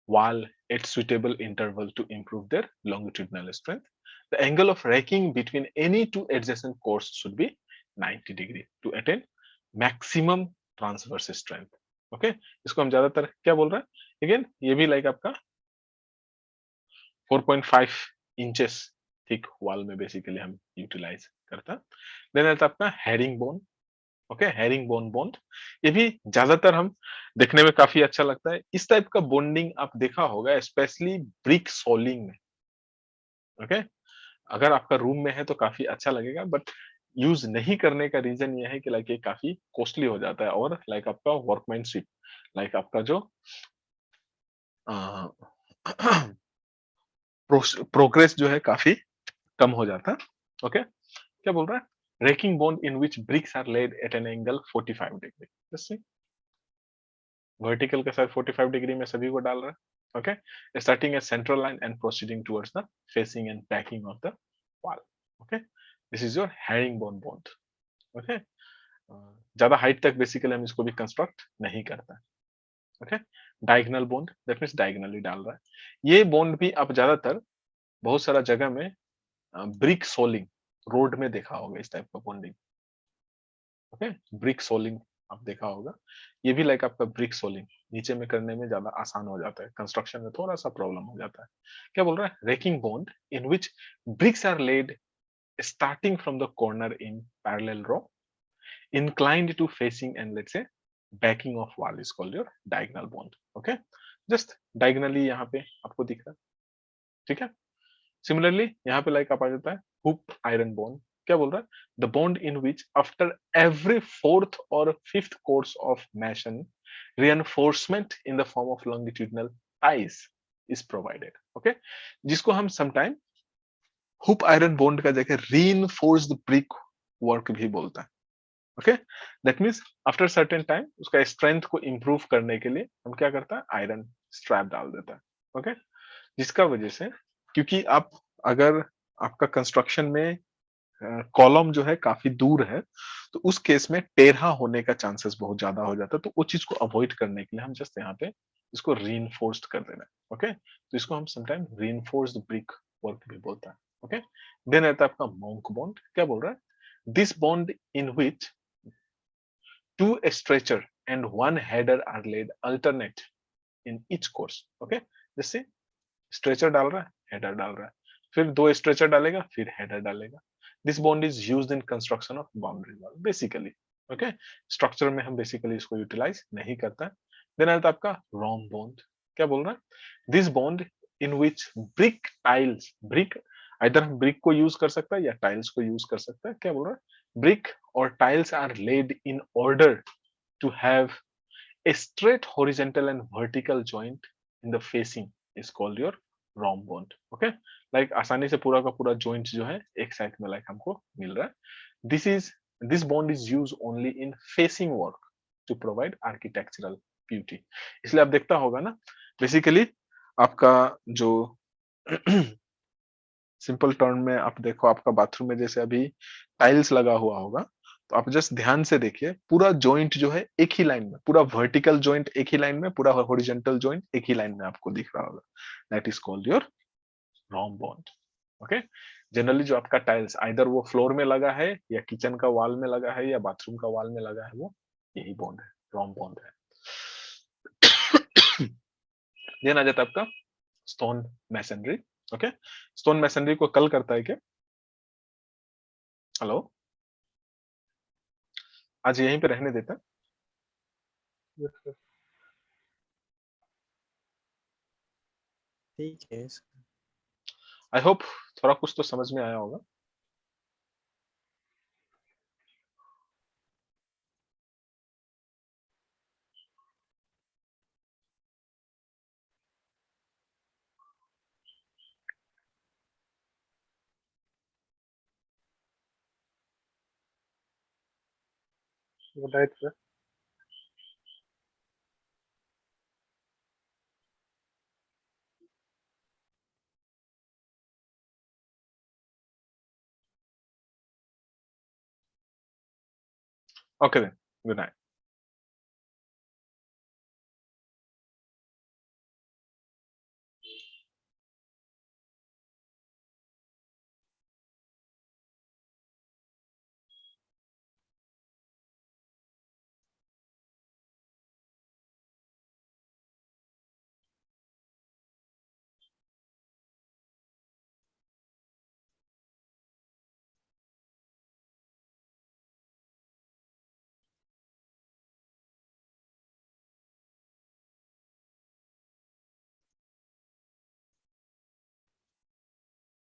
Speaker 3: wall at suitable interval to improve their longitudinal strength. The angle of racking between any two adjacent cores should be 90 degree to attain maximum transverse strength. Okay इसको हम ज्यादातर क्या बोल रहे हैं? Again ये भी like आपका 4.5 इंचेस थिक वॉल में बेसिकली हम यूटिलाइज करता. देन आता आपका herring bone. Okay herring bone bond ये भी ज्यादातर हम देखने में काफी अच्छा लगता है. इस टाइप का बॉन्डिंग आप देखा होगा स्पेशली ब्रिक सोलिंग में. ओके अगर आपका रूम में है तो काफी अच्छा लगेगा, बट यूज नहीं करने का रीजन ये है कि लाइक ये काफी कॉस्टली हो जाता है और लाइक आपका वर्कमैनशिप लाइक आपका जो प्रोग्रेस जो है काफी कम हो जाता है. ओके क्या बोल रहा है? Raking bond in which bricks are laid at an angle 45 degree. Just vertical के साथ 45 डिग्री में सभी को डाल रहा है. Okay starting at central line and proceeding towards the facing and banking of the wall. Okay this is your herringbone bond. Okay ज्यादा height तक बेसिकली हम इसको भी कंस्ट्रक्ट नहीं करता. Okay diagonal bond that means diagonally डाल रहा है. ये बॉन्ड भी आप ज्यादातर बहुत सारा जगह में ब्रिक सोलिंग रोड में देखा होगा इस टाइप का बॉन्डिंग. ओके ब्रिक सोलिंग आप देखा होगा. ये भी लाइक आपका ब्रिक सोलिंग नीचे में करने में ज्यादा आसान हो जाता है, कंस्ट्रक्शन में थोड़ा सा प्रॉब्लम हो जाता है. क्या बोल रहा है? Raking bond in which bricks are laid starting from the corner in parallel row inclined to facing and let's say backing of wall is called your diagonal bond. Okay just diagonally यहाँ पे आपको दिख रहा है. ठीक है similarly यहाँ पे लाइक आप आ जाता है हुप आयरन बॉन्ड. क्या बोल रहा है? The bond in which after every fourth और fifth course of mason reinforcement in the form of longitudinal ties is provided. Okay जिसको हम sometime हुप आयरन बॉन्ड का जगह रीइंफोर्स्ड ब्रिक वर्क भी बोलता है. Okay that means after certain time उसका strength को इंप्रूव करने के लिए हम क्या करता है? आयरन स्ट्रैप डाल देता है. ओके जिसका वजह से क्योंकि आप अगर आपका कंस्ट्रक्शन में कॉलम जो है काफी दूर है तो उस केस में टेढ़ा होने का चांसेस बहुत ज्यादा हो जाता है. तो वो चीज को अवॉइड करने के लिए हम जस्ट यहाँ पे इसको रीइंफोर्स्ड कर देना है. ओके तो इसको हम समटाइम रीइंफोर्स्ड ब्रिक वर्क भी बोलता है. ओके देन आता है आपका मॉन्क बॉन्ड. क्या बोल रहा है? This bond in which two stretcher and one header are laid alternate in each course. Okay जैसे स्ट्रेचर डाल रहा है, हेडर डाल रहा है, फिर दो स्ट्रेचर डालेगा, फिर हेडर डालेगा. This bond is used in construction of boundary wall basically. Okay structure में हम बेसिकली इसको यूटिलाइज नहीं करता. देन आता है आपका रोम बॉन्ड. क्या बोल रहा है? This bond in which brick tiles brick इधर हम ब्रिक को यूज कर सकता है या टाइल्स को यूज कर सकता है. क्या बोल रहा है? ब्रिक और tiles are laid in order to have a straight horizontal and vertical joint in the facing is called your rhomb bond. Okay like आसानी से पूरा का पूरा joint जो है एक साइड में like हमको मिल रहा है. this bond is used only in facing work to provide architectural beauty. इसलिए आप देखता होगा ना बेसिकली आपका जो सिंपल टर्म में आप देखो आपका बाथरूम में जैसे अभी टाइल्स लगा हुआ होगा तो आप जस्ट ध्यान से देखिए पूरा जॉइंट जो है एक ही लाइन में, पूरा वर्टिकल जॉइंट एक ही लाइन में, पूरा हॉरिजॉन्टल जॉइंट एक ही लाइन में आपको दिख रहा होगा. That is called your rhomb bond. Okay generally जो आपका टाइल्स आइदर वो फ्लोर में लगा है या किचन का वॉल में लगा है या बाथरूम का वॉल में लगा है वो यही बॉन्ड है, रॉम्ब बॉन्ड है. देन आ जाता है आपका stone masonry. Okay stone masonry को कल करता है क्या? हेलो आज यहीं पे रहने देता.
Speaker 7: ठीक है.
Speaker 3: आई होप थोड़ा कुछ तो समझ में आया होगा. बताइए. Okay then. Good night.